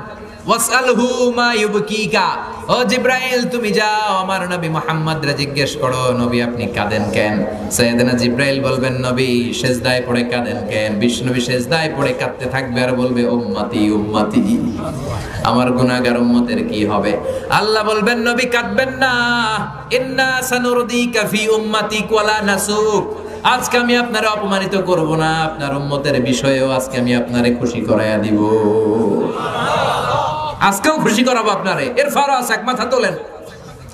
ওয়াসআলহু মা ইউবকিকা। ও জিবরাইল, তুমি যাও আমার নবী মুহাম্মদ রে জিজ্ঞেস করো, নবী আপনি কাঁদেন কেন? সাইয়েদনা জিবরাইল বলবেন, নবী সিজদায় পড়ে কাঁদেন কেন? বিশ্বনবী সিজদায় পড়ে কাঁদতে থাকবে আর বলবে, উম্মতি উম্মতি, আমার গুনাহগার উম্মতের কি হবে? আল্লাহ বলবেন, নবী কাঁদবেন না। ইন্না সানুরদিকা ফি উম্মতিক ওয়ালা নাসুক, আজকে আমি আপনারে অপমানিত করব না, আপনার উম্মতের বিষয়েও আজকে আমি আপনারে খুশি করাইয়া দিব। আজকেও খুশি করাবো আপনারে। ইরফা রাসাক, মাথা তোলেন।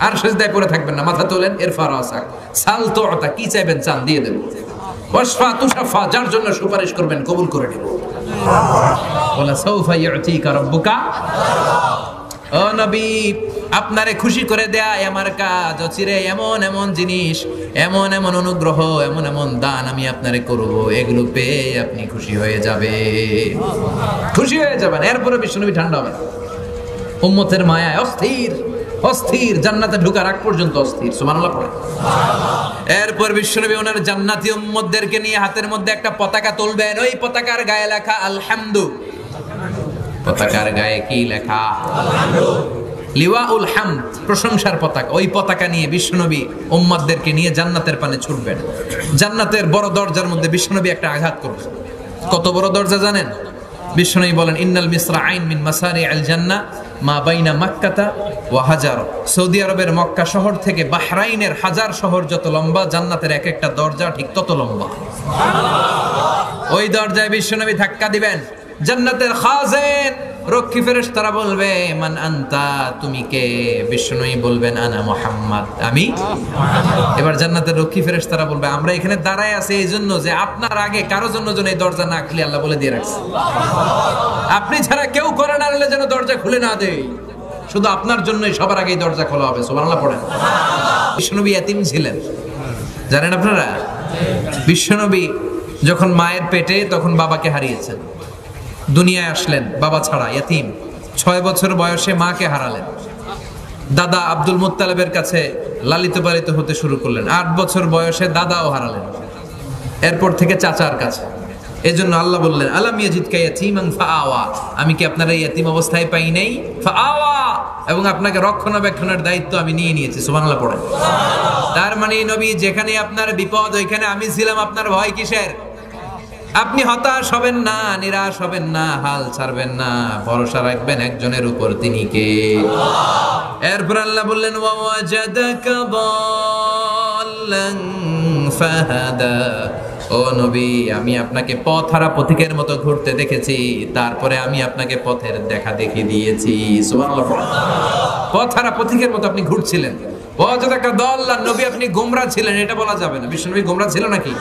আর সিজদায় পড়ে থাকবেন না, মাথা তোলেন। ইরফা রাসাক, সাল তু'তা, কি চাইবেন চান দিয়ে দেব। ওয়াশফা তুশাফা, যার জন্য সুপারিশ করবেন কবুল করে নেব। ওয়ালা সাউফা ইউতিকা রাব্বুকা। ও নবী, আপনারে খুশি করে দেয়া আমার কাজ। অচিরে এমন এমন জিনিস, এমন এমন অনুগ্রহ, এমন এমন দান আমি আপনারে করব, এগুলো পেয়ে আপনি খুশি হয়ে যাবে, খুশি হয়ে যাবেন। এরপরে বিশ্বনবী ঠান্ডা হবেন। উম্মতের মায়ায় অস্থির, অস্থির, জান্নাতে ঢোকার আগ পর্যন্ত অস্থির। সুবহানাল্লাহ পড়ে। এরপর বিশ্বনবী ওনার জান্নাতি উম্মতদেরকে নিয়ে হাতের মধ্যে একটা পতাকা তুলবেন। ওই পতাকার গায়ে লেখা আলহামদু। পতাকার গায়ে কি লেখা? লিওয়াউল হামদ, প্রশংসার পতাকা। ওই পতাকা নিয়ে বিশ্বনবী উম্মতদেরকে নিয়ে জান্নাতের পানে ছুটবেন। জান্নাতের বড় দরজার মধ্যে বিশ্বনবী একটা আঘাত করবেন। কত বড় দরজা জানেন? বিষ্ণু বলেন ইন্নাল মিসরা আইন মিন মাসারিআল জান্নাহ মা বাইনা মাক্কাতা ওয়া হাজার। সৌদি আরবের মক্কা শহর থেকে বাহরাইনের হাজার শহর যত লম্বা, জান্নাতের এক একটা দরজা ঠিক তত লম্বা। ওই দরজায় বিশ্বনবী ধাক্কা দিবেন, জান্নাতের খাজেন রক্ষী ফেরেশতারা বলবে মান আনতা, তুমি কে? বিষ্ণুই বলবেন আনা মুহাম্মদ, আমি। এবার জান্নাতের রক্ষী ফেরেশতারা বলবে আমরা এখানে দাঁড়ায় আছি এই জন্য যে আপনার আগে কারো জন্য যেন এই দরজা না খুলে আল্লাহ বলে দিয়ে রাখছে, আপনি ছাড়া কেউ করে না যেন দরজা খুলে না দেয়, শুধু আপনার জন্যই সবার আগে দরজা খোলা হবে। সুবহানাল্লাহ পড়েন। বিশ্বনবী এতিম ছিলেন, জানেন আপনারা? বিশ্বনবী যখন মায়ের পেটে তখন বাবাকে হারিয়েছেন, দুনিয়ায় আসলেন বাবা ছাড়া, এতিম। 6 বছর বয়সে মাকে হারালেন, দাদা আব্দুল মুত্তালিবের কাছে লালিত পালিত হতে শুরু করলেন। 8 বছর বয়সে দাদাও হারালেন, এরপর থেকে চাচার কাছে। এজন্য আল্লাহ বললেন আলাম ইয়াজিদকা ইয়াতীমান ফাআওয়া, আমি কি আপনার এই এতিম অবস্থায় পাই নাই? ফাআওয়া, এবং আপনাকে রক্ষণাবেক্ষণের দায়িত্ব আমি নিয়ে নিয়েছি। সুবহানাল্লাহ পড়েন। তার মানে নবী যেখানে আপনার বিপদ ওইখানে আমি ছিলাম, আপনার ভয় কিসের? আপনি হতাশ হবেন না, নিরাশ হবেন না, হাল ছাড়বেন না, ভরসা রাখবেন একজনের উপর, তিনি কে? এরপর আল্লাহ বললেন ওয়াজাদাকা দাল্লান ফাহাদা, ও নবী আমি আপনাকে পথহারা পথিকের মতো ঘুরতে দেখেছি, তারপরে আমি আপনাকে পথের দেখা দেখিয়ে দিয়েছি। সুবহানাল্লাহ। পথহারা পথিকের মতো আপনি ঘুরছিলেন। ওয়াজাদাকা দাল্লান, নবী আপনি গোমরা ছিলেন, এটা বলা যাবে না। বিশ্বনবী গোমরা ছিল নাকি?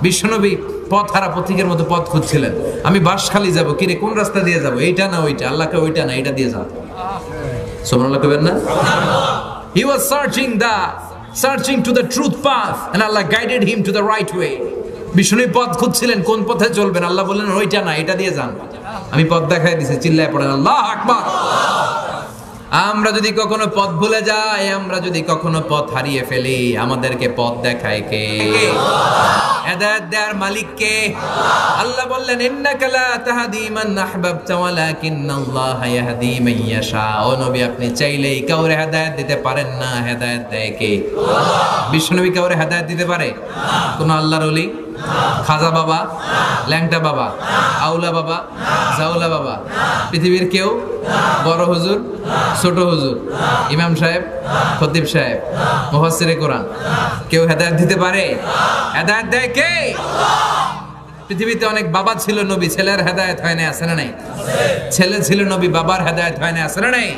বিশ্বনবী পথহারা পথিকের মতো পথ খুঁজছিলেন। আমি বাঁশখালী যাব, কিরে কোন রাস্তা দিয়ে যাব? এইটা না ওইটা? আল্লাহকে ওইটা না এটা দিয়ে যাও। সুবহানাল্লাহ কইবেন না? He was searching to the truth path and Allah guided him to the right way. Vishnu পথ খুঁজছিলেন, কোন পথে চলবেন? আল্লাহ বললেন ওইটা না এটা দিয়ে যান, আমি পথ দেখাই দিয়েছি। চিল্লায় পড়েন আল্লাহু আকবার। আমরা যদি কখনো পথ ভুলে যাই, আমরা যদি কখনো পথ হারিয়ে ফেলি, আমাদেরকে পথ দেখায় কে? হেদায়েত দেওয়ার মালিক কে? আল্লাহ বললেন ইন্নাকা লা তাহদি মান আহবাবতা ওয়ালাকিন্নাল্লাহা ইয়াহদি মান ইয়াশা। ও নবী আপনি চাইলেই কাউরে হেদায়েত দিতে পারেন না, হেদায়েত দেয় কে? বিশ্বনবী কাউরে হেদায়েত দিতে পারে? কোন আল্লাহর ওলি? খাজা বাবা, ল্যাংটা বাবা, আউলা বাবা, জাউলা বাবা, পৃথিবীর কেউ? বড় হুজুর, ছোট হুজুর, ইমাম সাহেব, খতিব সাহেব, মুফাসসিরে কোরআন, কেউ হেদায়েত দিতে পারে? হেদায়েত দেয় কে? পৃথিবীতে অনেক বাবা ছিল নবী, ছেলের হেদায়েত হয় না, আছে না নাই? ছেলে ছিল নবী, বাবার হেদায়েত হয় না, আছে না নাই?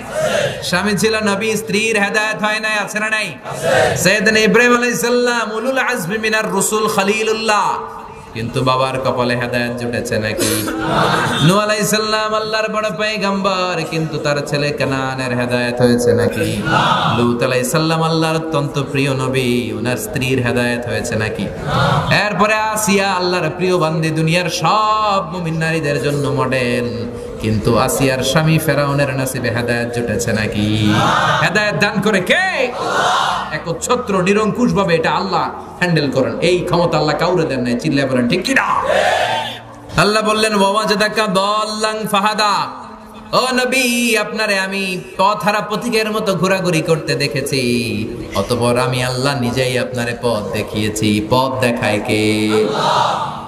স্বামী ছিল নবী, স্ত্রীর হেদায়েত হয় না, আছে না নাই? সাইয়েদনা ইব্রাহিম আলাইহিস সালাম উলুল আজমি মিনার রাসূল খলিলুল্লাহ, কিন্তু বাবার কপালে হেদায়েত জুটেছে নাকি? নূহ আলাইহিস সালাম আল্লাহর বড় পয়গম্বর, কিন্তু তার ছেলে কানানের হেদায়েত হয়েছে নাকি? লূত আলাইহিস সালাম আল্লাহর অত্যন্ত প্রিয় নবী, ওনার স্ত্রীর হেদায়েত হয়েছে নাকি? এরপরে আসিয়া আল্লাহর প্রিয় বান্দি, দুনিয়ার সব মুমিন নারীদের জন্য মডেল, কিন্তু আসিয়ার স্বামী ফেরাউনের নসিবে হেদায়েত জুটেছে নাকি? হেদায়েত দান করে কে? একচ্ছত্র নিরঙ্কুশ ভাবে এটা আল্লাহ হ্যান্ডেল করেন, এই ক্ষমতা আল্লাহ কাউরে দেন নাই। চিল্লায় বলেন ঠিক কি না? আল্লাহ বললেন ওয়াজাদাকা দাল্লান ফাহাদা, ও নবী আপনারে আমি পথহারা পথিকের মতো ঘোরাঘুরি করতে দেখেছি, অতঃপর আমি আল্লাহ নিজেই আপনারে পথ দেখিয়েছি। পথ দেখায় কে?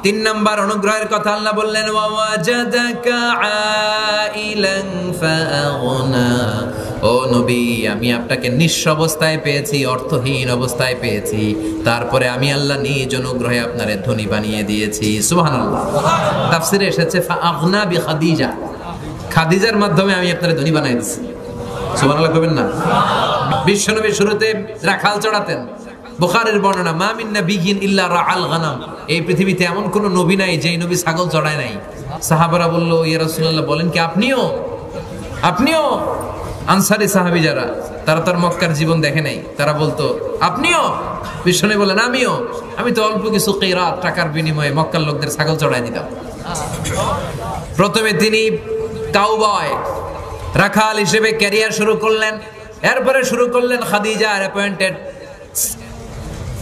3 নাম্বার অনুগ্রহের কথা আল্লাহ বললেন ওয়াজাদাকা আইলান ফাআগনা, ও নবী আমি আপনাকে নিঃস্ব অবস্থায় পেয়েছি, অর্থহীন অবস্থায় পেয়েছি, তারপরে আমি আল্লাহ নিজ অনুগ্রহে আপনারে ধনী বানিয়ে দিয়েছি। সুবহানাল্লাহ। তাফসিরে এসেছে ফাআগনা বিখাদিজা, খাদিজার মাধ্যমে আমি আপনারে ধনী বানাই দিয়েছি। সুবহানাল্লাহ কইবেন না? বিশ্বনবী শুরুতে রাখাল চড়াতেন। বুখারীর বর্ণনা মা মিন নাবিয়্যিন ইল্লা রাআল গানাম, এই পৃথিবীতে এমন কোন নবী নাই যেই নবী ছাগল চড়ায় নাই। সাহাবারা বলল ইয়া রাসূলুল্লাহ বলেন কি আপনিও? আনসারী সাহাবী যারা, তারা তার মক্কার জীবন দেখে নাই, তারা বলতো আপনিও? বিশ্বনবী বলেন আমি তো অল্প কিছু কিরাত টাকার বিনিময়ে মক্কার লোকদের ছাগল চড়ায় দিতাম। প্রথমে তিনি কাউবয় রাখাল হিসেবে ক্যারিয়ার শুরু করলেন, এরপরে শুরু করলেন খাদিজার অ্যাপয়েন্টেড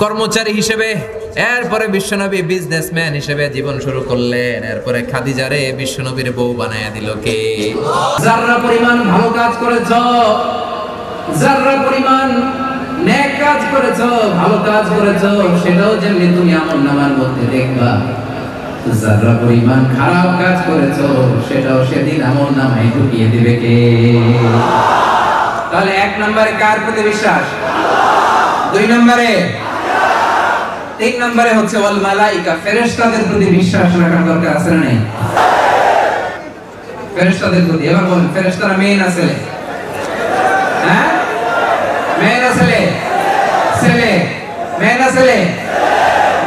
কর্মচারী হিসেবে, এরপরে বিশ্বনবী বিজনেসম্যান হিসেবে জীবন শুরু করলেন, এরপরে খাদিজারে বিশ্বনবীর বউ বানায়া দিল কে? যারা পরিমাণ ভালো কাজ করেছো, যারা পরিমাণ নেক কাজ করেছো, ভালো কাজ করেছো, সেটাও যেমনি তুমি আমলনামার মধ্যে দেখবা, যারা পরিমাণ খারাপ কাজ করেছো সেটাও সেদিন আমল নামায় ঢুকিয়ে দিবে কে? তাহলে 1 নম্বরে কার প্রতি বিশ্বাস, 2 নম্বরে, 3 নম্বরে হচ্ছে ওয়াল মালাইকা, ফেরেশতাদের প্রতি বিশ্বাস রাখার দরকার আছে না নাই? ফেরেশতাদের প্রতি, এবার বলুন ফেরেশতারা মেয়ে না ছেলে? হ্যাঁ, মেয়ে না ছেলে? ছেলে। মেয়ে না ছেলে?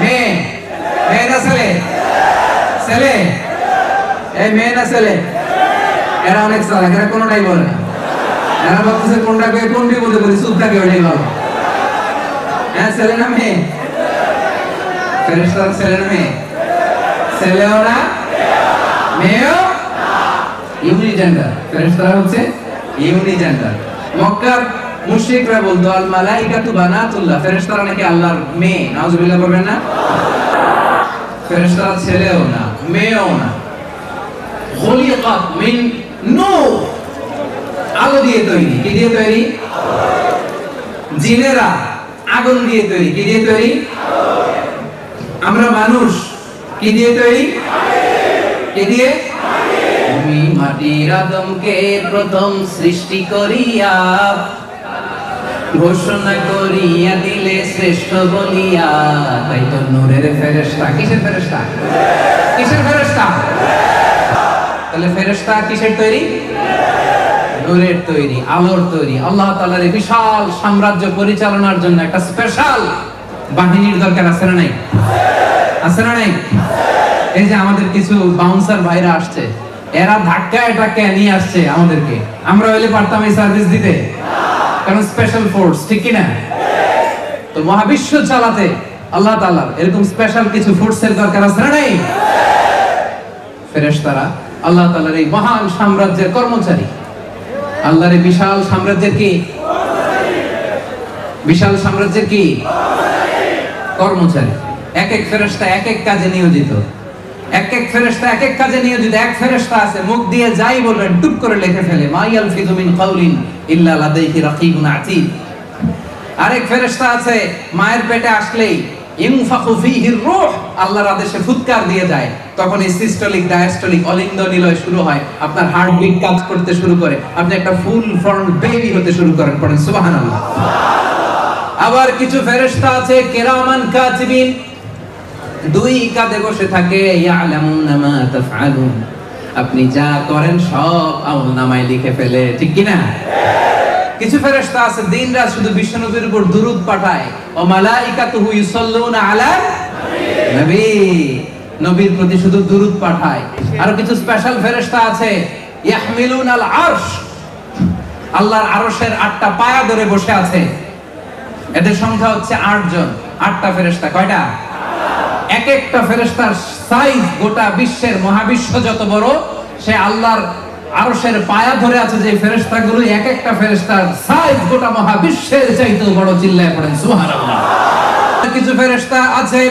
মেয়ে। মেয়ে না ছেলে? ছেলে। এই মেয়ে না ছেলে? এরা অনেক চালাক, এরা কোনোটাই বলে না। এরা ভাবতেছে কোনটাকে কোন বিপদে বলি, চুপ থাকে ওটাই ভালো। হ্যাঁ, ছেলে না মেয়ে? ফেরেশতারা ছেলে না মেয়ে? ছেলেও না মেয়েও, ইউনিজেন্ডার। ফেরেশতারা হচ্ছে ইউনিজেন্ডার। মক্কার মুশরিকরা বলতো আল মালাইকাতু বানাতুল্লাহ, ফেরেশতারা নাকি আল্লাহর মেয়ে। নাউজুবিল্লাহ করবেন না? ফেরেশতারা ছেলেও না মেয়েও না। খুলিকাত মিন নূর, আলো দিয়ে তৈরি। কি দিয়ে তৈরি? জিনেরা আগুন দিয়ে তৈরি। কি দিয়ে তৈরি? আমরা মানুষ কি দিয়ে তৈরি? কি দিয়ে? তুমি মাটির আদমকে প্রথম সৃষ্টি করিয়া ঘোষণা করিয়া দিলে শ্রেষ্ঠ বলিয়া। তাই তো নূরের ফেরেশতা। কিসের ফেরেশতা? কিসের ফেরেশতা? তাহলে ফেরেশতা কিসের তৈরি? নূরের তৈরি, আলোর তৈরি। আল্লাহ তাআলার এই বিশাল সাম্রাজ্য পরিচালনার জন্য একটা স্পেশাল বাহিনীর দরকার আছে না নাই? আছে না নাই? এই যে আমাদের কিছু বাউন্সার ভাইরা আসছে, এরা ধাক্কায় ধাক্কায় নিয়ে আসছে আমাদেরকে। আমরা হইলে পারতাম এই সার্ভিস দিতে? কারণ স্পেশাল ফোর্স, ঠিক কি না? তো মহাবিশ্ব চালাতে আল্লাহ তাআলার এরকম স্পেশাল কিছু ফোর্সের দরকার আছে না নাই? ফেরেশতারা আল্লাহ তাআলার এই মহান সাম্রাজ্যের কর্মচারী। আল্লাহর এই বিশাল সাম্রাজ্যের কি? বিশাল সাম্রাজ্যের কি? কর্মচারী। এক এক ফেরেশতা এক এক কাজে নিয়োজিত। এক এক ফেরেশতা এক এক কাজে নিয়োজিত। এক ফেরেশতা আছে মুখ দিয়ে যাই বলবেন টুপ করে লিখে ফেলে, মা ইয়ালফিযু মিন কাউলিন ইল্লা লাদাইহি রাকীবুন আতীদ। আরেক ফেরেশতা আছে মায়ের পেটে আসলেই ইনফাখু ফীহির রূহ, আল্লাহর আদেশে ফুৎকার দিয়ে যায়। তখন এই সিস্টোলিক ডায়াস্টোলিক অলিন্দ নিলয় শুরু হয়, আপনার হার্টবিট কাজ করতে শুরু করে, আপনি একটা ফুল ফর্ম বেবি হতে শুরু করেন। পড়েন সুবহানাল্লাহ। আবার কিছু ফেরেশতা আছে কিরামান কাতিবিন, 2 কাঁধে বসে থাকে, ইয়ালামুনা মা তাফআলুন, আপনি যা করেন সব আমলনামায় লিখে ফেলে, ঠিক কি না? কিছু ফেরেশতা আছে দিনরাত শুধু বিশ্বনবীর উপর দুরূদ পাঠায়, ও মালাইকাতুহু ইউসাল্লুনা আলা নবী, নবীর প্রতি শুধু দুরূদ পাঠায়। আর কিছু স্পেশাল ফেরেশতা আছে ইয়াহমিলুনাল আরশ, আল্লাহর আরশের 8টা পায়া ধরে বসে আছে। এদের সংখ্যা হচ্ছে 8 জন। 8টা ফেরেশতা। কয়টা? এক একটা ফেরেশতার সাইজ গোটা বিশ্বের মহাবিশ্ব যত বড়, সে আল্লাহর আরশের পায়া ধরে আছে যে ফেরেশতাগুলো, এক একটা ফেরেশতার সাইজ গোটা মহাবিশ্বের চাইতেও বড়। চিল্লায় পড়েন সুবহানাল্লাহ। কিছু ফেরেশতা আছে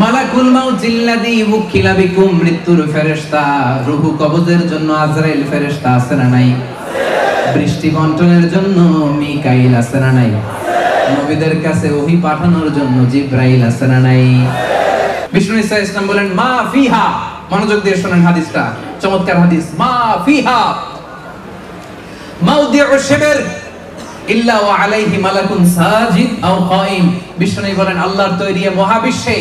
মালাকুল মাউত জিল্লাযী উকিলা বিকুম, মৃত্যুর ফেরেশতা, রূহ কবজের জন্য আজরাইল ফেরেশতা আছে না নাই? বৃষ্টি বন্টনের জন্য মিকাইল আছে না নাই? নবীদের কাছে ওহী পাঠানোর জন্য জিবরাইল আছে না নাই? বিষ্ণু ঈসা ইসলাম বলেন মা ফিহা, মনোযোগ দিয়ে শুনেন হাদিসটা, চমৎকার হাদিস। মা ফিহা মাউদিউ শিবর ইল্লা ওয়া আলাইহি মালাকুন সাজিদ আও কাইম। বিষ্ণু বলেন আল্লাহর তৈরি মহাবিশ্বে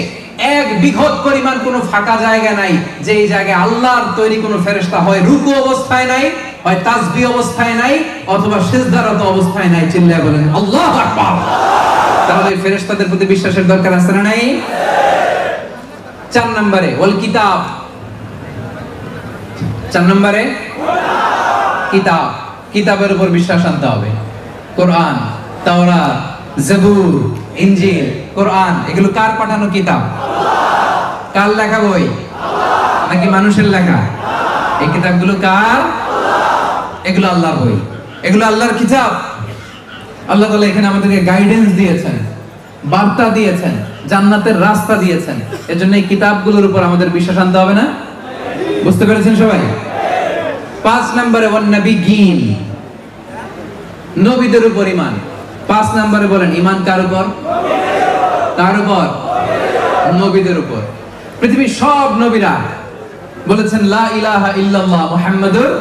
1 বিঘত পরিমাণ কোনো ফাঁকা জায়গা নাই যে এই জায়গায় আল্লাহর তৈরি কোনো ফেরেশতা হয় রুকু অবস্থায় নাই, হয় তাসবিহ অবস্থায় নাই, অথবা সিজদারত অবস্থায় নাই। চিল্লায় বলেন আল্লাহু আকবার। তাহলে ফেরেশতাদের প্রতি বিশ্বাসের দরকার আছে না নাই? 4 নম্বরে ওয়াল কিতাব। 4 নম্বরে কিতাব, কিতাবের উপর বিশ্বাস আনতে হবে। কোরআন, তাওরাত, জাবুর, ইনজিল, কোরআন, এগুলো কার পাঠানো কিতাব? কার লেখা বই? নাকি মানুষের লেখা? এই কিতাবগুলো কার? এগুলো আল্লাহর বই, এগুলো আল্লাহর কিতাব। আল্লাহ তাআলা এখানে আমাদেরকে গাইডেন্স দিয়েছেন, বার্তা দিয়েছেন, জান্নাতের রাস্তা দিয়েছেন। এজন্য এই কিতাবগুলোর উপর আমাদের বিশ্বাস আনতে হবে না? বুঝতে পেরেছেন সবাই? 5 নম্বরে ওয়ান নবিয়্যিন, নবীদের উপর ঈমান। 5 নম্বরে বলেন ঈমান কার উপর? কার উপর? নবীদের উপর। পৃথিবীর সব নবীরা বলেছেন লা ইলাহা ইল্লাল্লাহ মুহাম্মাদুর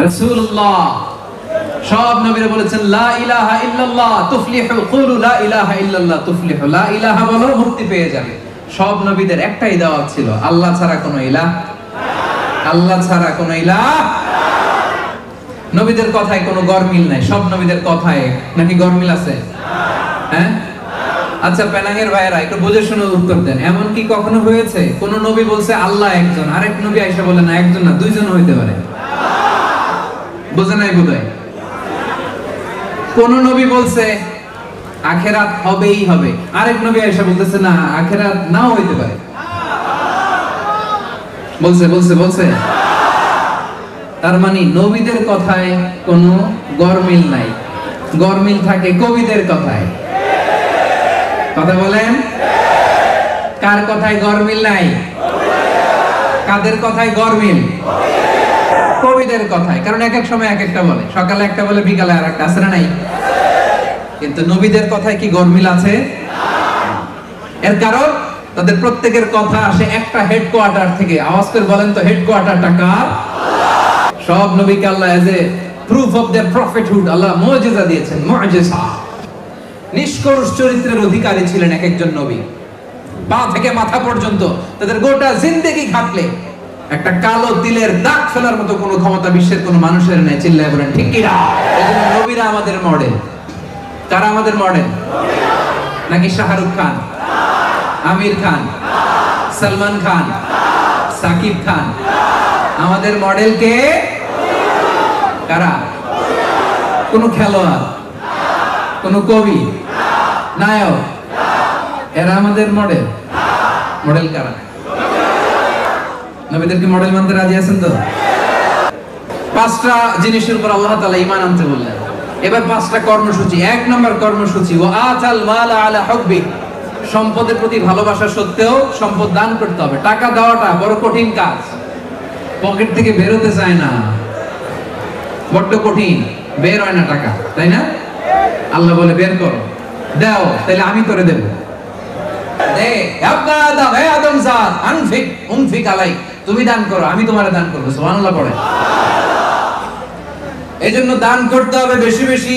রাসূলুল্লাহ। সব নবীরা বলেছেন লা ইলাহা ইল্লাল্লাহ তুফলিহু, কুলু লা ইলাহা ইল্লাল্লাহ তুফলিহু, লা ইলাহা বলো মুক্তি পেয়ে যাবে। সব নবীদের একটাই দাওয়াত ছিল, আল্লাহ ছাড়া কোনো ইলাহ, আল্লাহ ছাড়া কোনো ইলাহ। নবীদের কথায় কোনো গরমিল নাই, সব নবীদের কথায় নাকি গরমিল আছে? হ্যাঁ, আচ্ছা পেনাঙ্গের ভাইয়েরা একটু বুঝে শুনে উত্তর দেন। এমন কি কখনো হয়েছে কোন নবী বলছে আল্লাহ একজন, আরেক নবী আয়েশা বলে না একজন না দুইজন হইতে পারে? বুঝে নাই বোধহয়। কোন নবী বলছে আখেরাত হবেই হবে, আরেক নবী আয়েশা বলতেছে না আখেরাত নাও হইতে পারে? বলছে বলছে বলছে। তার মানে নবীদের কথায় কোনো গরমিল নাই, গরমিল থাকে কবিদের কথায়। কথা বলেন, কার কথায় গরমিল নাই? কাদের কথায় গরমিল? কবিদের কথায়। কারণ এক এক সময় এক একটা বলে, সকালে একটা বলে বিকালে আর একটা, আছে না নাই? কিন্তু নবীদের কথায় কি গরমিল আছে? এর কারণ তাদের প্রত্যেকের কথা আসে একটা হেডকোয়ার্টার থেকে। আওয়াজ করে বলেন তো হেডকোয়ার্টারটা কার? সব নবীকে আল্লাহ as a proof of their prophethood আল্লাহ মুজিজা দিয়েছেন, মুজিজা। নিষ্কলুষ চরিত্রের অধিকারী ছিলেন এক একজন নবী। পা থেকে মাথা পর্যন্ত তাদের গোটা জিন্দেগি খাটলে একটা কালো তিলের দাগ ফেলার মতো কোনো ক্ষমতা বিশ্বের কোনো মানুষের নেই। চিল্লায় বলেন ঠিক কি না? এজন্য নবীরা আমাদের মডেল। কারা আমাদের মডেল? নাকি শাহরুখ খান, আমির খান, সালমান খান, সাকিব খান? আমাদের মডেল কে? কারা? কোন খেলোয়াড়, কোন কবি, নায়ক? এরা আমাদের মডেল? মডেল কারা? নবীদেরকে মডেল মানতে রাজি আছেন তো? পাঁচটা জিনিসের উপর আল্লাহ তাআলা ঈমান আনতে বললেন। এবার পাঁচটা কর্মসূচি। এক নম্বর কর্মসূচি ওয়া আতাল মাল আলা হুব্বি, সম্পদের প্রতি ভালোবাসা সত্ত্বেও সম্পদ দান করতে হবে। টাকা দেওয়াটা বড় কঠিন কাজ, পকেট থেকে বের হতে চায় না, বড্ড কঠিন, বের হয় না টাকা, তাই না? আল্লাহ বলে বের করো, দাও, তাহলে আমি করে দেব। দে আব্বা আদম, হে আদম জাত, আনফিক উনফিক আলাই, তুমি দান করো আমি তোমারে দান করব। সুবহানাল্লাহ পড়ে। এজন্য দান করতে হবে বেশি বেশি।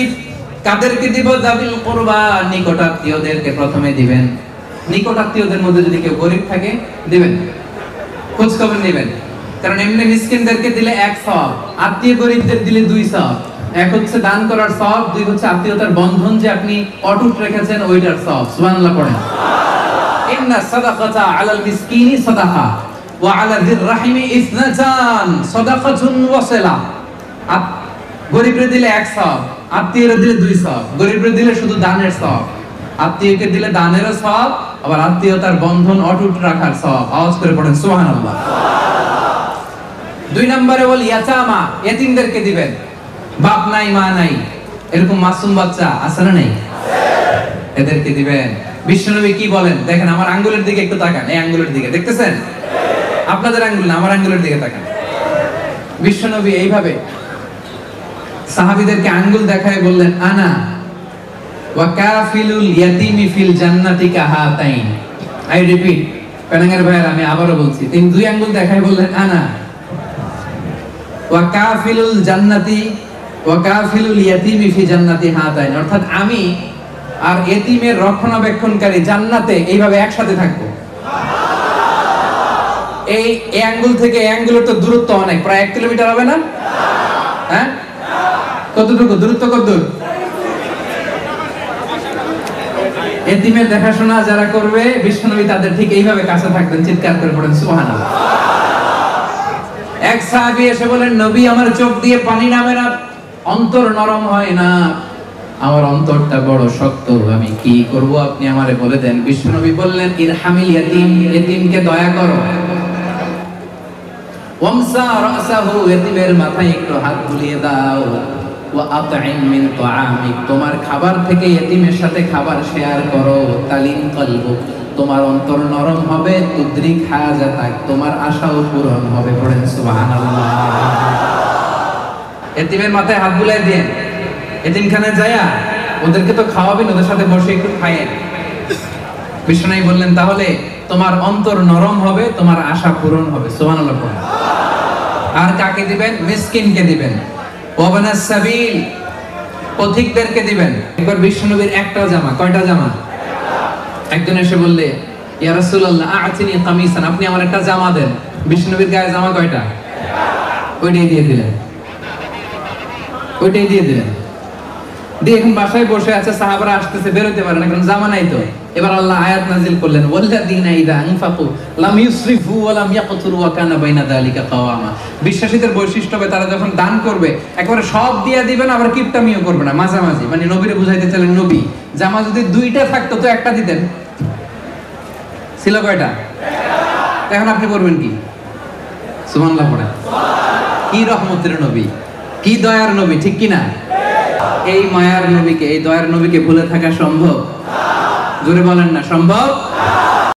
কাদেরকে দিব? যাবিল কুরবা, নিকটাত্মীয়দেরকে প্রথমে দিবেন। নিকটাত্মীয়দের মধ্যে যদি কেউ গরিব থাকে দিবেন, খোঁজ খবর নেবেন। কারণ এমনি মিসকিনদেরকে দিলে এক সওয়াব, আত্মীয় গরিবদের দিলে দুই সওয়াব। এক হচ্ছে দান করার সওয়াব, দুই হচ্ছে আত্মীয়তার বন্ধন যে আপনি অটুট রেখেছেন ওইটার সওয়াব। সুবহানাল্লাহ পড়েন। ইন্না সাদাকাতা আলাল মিসকিনি সাদাকা ওয়া আলা যির রাহিমি ইসনাতান সাদাকাতুন ওয়াসিলা। গরিবরে দিলে এক সওয়াব, আত্মীয়রে দিলে দুই সওয়াব। গরিবরে দিলে শুধু দানের সওয়াব, আত্মীয়কে দিলে দানেরও সওয়াব, আবার আত্মীয়তার বন্ধন অটুট রাখার সওয়াব। আওয়াজ করে পড়েন সুবহানাল্লাহ। দুই নম্বরে বল ইয়াতামা, এতিমদেরকে দিবেন। বাপ নাই মা নাই এরকম মাসুম বাচ্চা আছে না নাই? এদেরকে দিবেন। বিশ্বনবী কি বলেন দেখেন, আমার আঙ্গুলের দিকে একটু তাকান, এই আঙ্গুলের দিকে দেখতেছেন? আপনাদের আঙ্গুল না, আমার আঙ্গুলের দিকে তাকান। বিশ্বনবী এইভাবে সাহাবীদেরকে আঙ্গুল দেখায় বললেন আনা ওয়া কাফিলুল ইয়াতিমি ফিল জান্নাতি কাহাতাইন। আই রিপিট, পেনাঙ্গের ভাইয়ের আমি আবারও বলছি, তিনি দুই আঙ্গুল দেখায় বললেন আনা ওয়া কাফিলুল জান্নাতি ওয়া কাফিলুল ইয়াতিমি ফি জান্নাতি হাতাইন, অর্থাৎ আমি আর এতিমের রক্ষণাবেক্ষণকারী জান্নাতে এইভাবে একসাথে থাকবো। এই আঙ্গুল থেকে এই আঙ্গুলের তো দূরত্ব অনেক, প্রায় 1 কিলোমিটার হবে না? হ্যাঁ, কতটুকু দূরত্ব? কত দূর? এতিমের দেখাশোনা যারা করবে বিশ্বনবী তাদের ঠিক এইভাবে কাছে থাকতেন। চিৎকার করে পড়েন সুবহানাল্লাহ। এক সাহাবী এসে বলেন নবী আমার চোখ দিয়ে পানি নামে না, অন্তর নরম হয় না, আমার অন্তরটা বড় শক্ত, আমি কি করব আপনি আমারে বলে দেন। বিশ্বনবী বললেন ইরহামিল ইয়াতিম, এতিমকে দয়া করো। ওয়ামসা রাসাহু, এতিমের মাথায় একটু হাত বুলিয়ে দাও। ওয়া আতইম মিন তুআমিক, তোমার খাবার থেকে এতিমের সাথে খাবার শেয়ার করো। তালিন কলবু, তোমার অন্তর নরম হবে। তুদ্রিক হাজাতাক, তোমার আশাও পূরণ হবে। পড়েন সুবহানাল্লাহ। এতিমের মাথায় হাত বুলিয়ে দেন, এতিমখানায় যায়া ওদেরকে তো খাওয়াবেন, ওদের সাথে বসে একটু খাইয়েন। বিশ্বনবী বললেন তাহলে তোমার অন্তর নরম হবে, তোমার আশা পূরণ হবে। সুবহানাল্লাহ বলেন। আর কাকে দিবেন? মিসকিনকে দিবেন। ওয়াবানাস সাবিল, পথিকদেরকে দিবেন। একবার বিশ্বনবীর একটা জামা, কয়টা জামা? একজন এসে বললে, ইয়া রাসূলুল্লাহ আ'তিনি কামিসান, আপনি আমার একটা জামা দেন। বিশ্বনবীর গায়ে জামা কয়টা? ওইটাই দিয়ে দিলেন। ওইটাই দিয়ে দিলেন। দিয়ে এখন বাসায় বসে আছে, সাহাবারা আসতেছে, বেরোতে পারে না, কারণ জামা নাই তো। এবার আল্লাহ আয়াত নাযিল করলেন, ওয়াল্লাযীনা ইযা আনফাকু লাম ইউসরিফু ওয়া লাম ইয়াকতুরু ওয়া কানা বাইনা যালিকা কাওয়ামা। বিশ্বাসীদের বৈশিষ্ট্য হবে তারা যখন দান করবে একেবারে সব দিয়ে দিবেন, আবার কিপটামিও করবে না, মাঝামাঝি। মানে নবীরে বুঝাইতে চাইলেন, নবী জামা যদি দুইটা থাকতো তো একটা দিতেন। ছিল কয়টা? এখন আপনি করবেন কি? সুবহানাল্লাহ পড়েন। কি রহমতের নবী, কি দয়ার নবী, ঠিক কি না? এই মায়ার নবীকে, এই দয়ার নবীকে ভুলে থাকা সম্ভব? জোরে বলেন না, সম্ভব?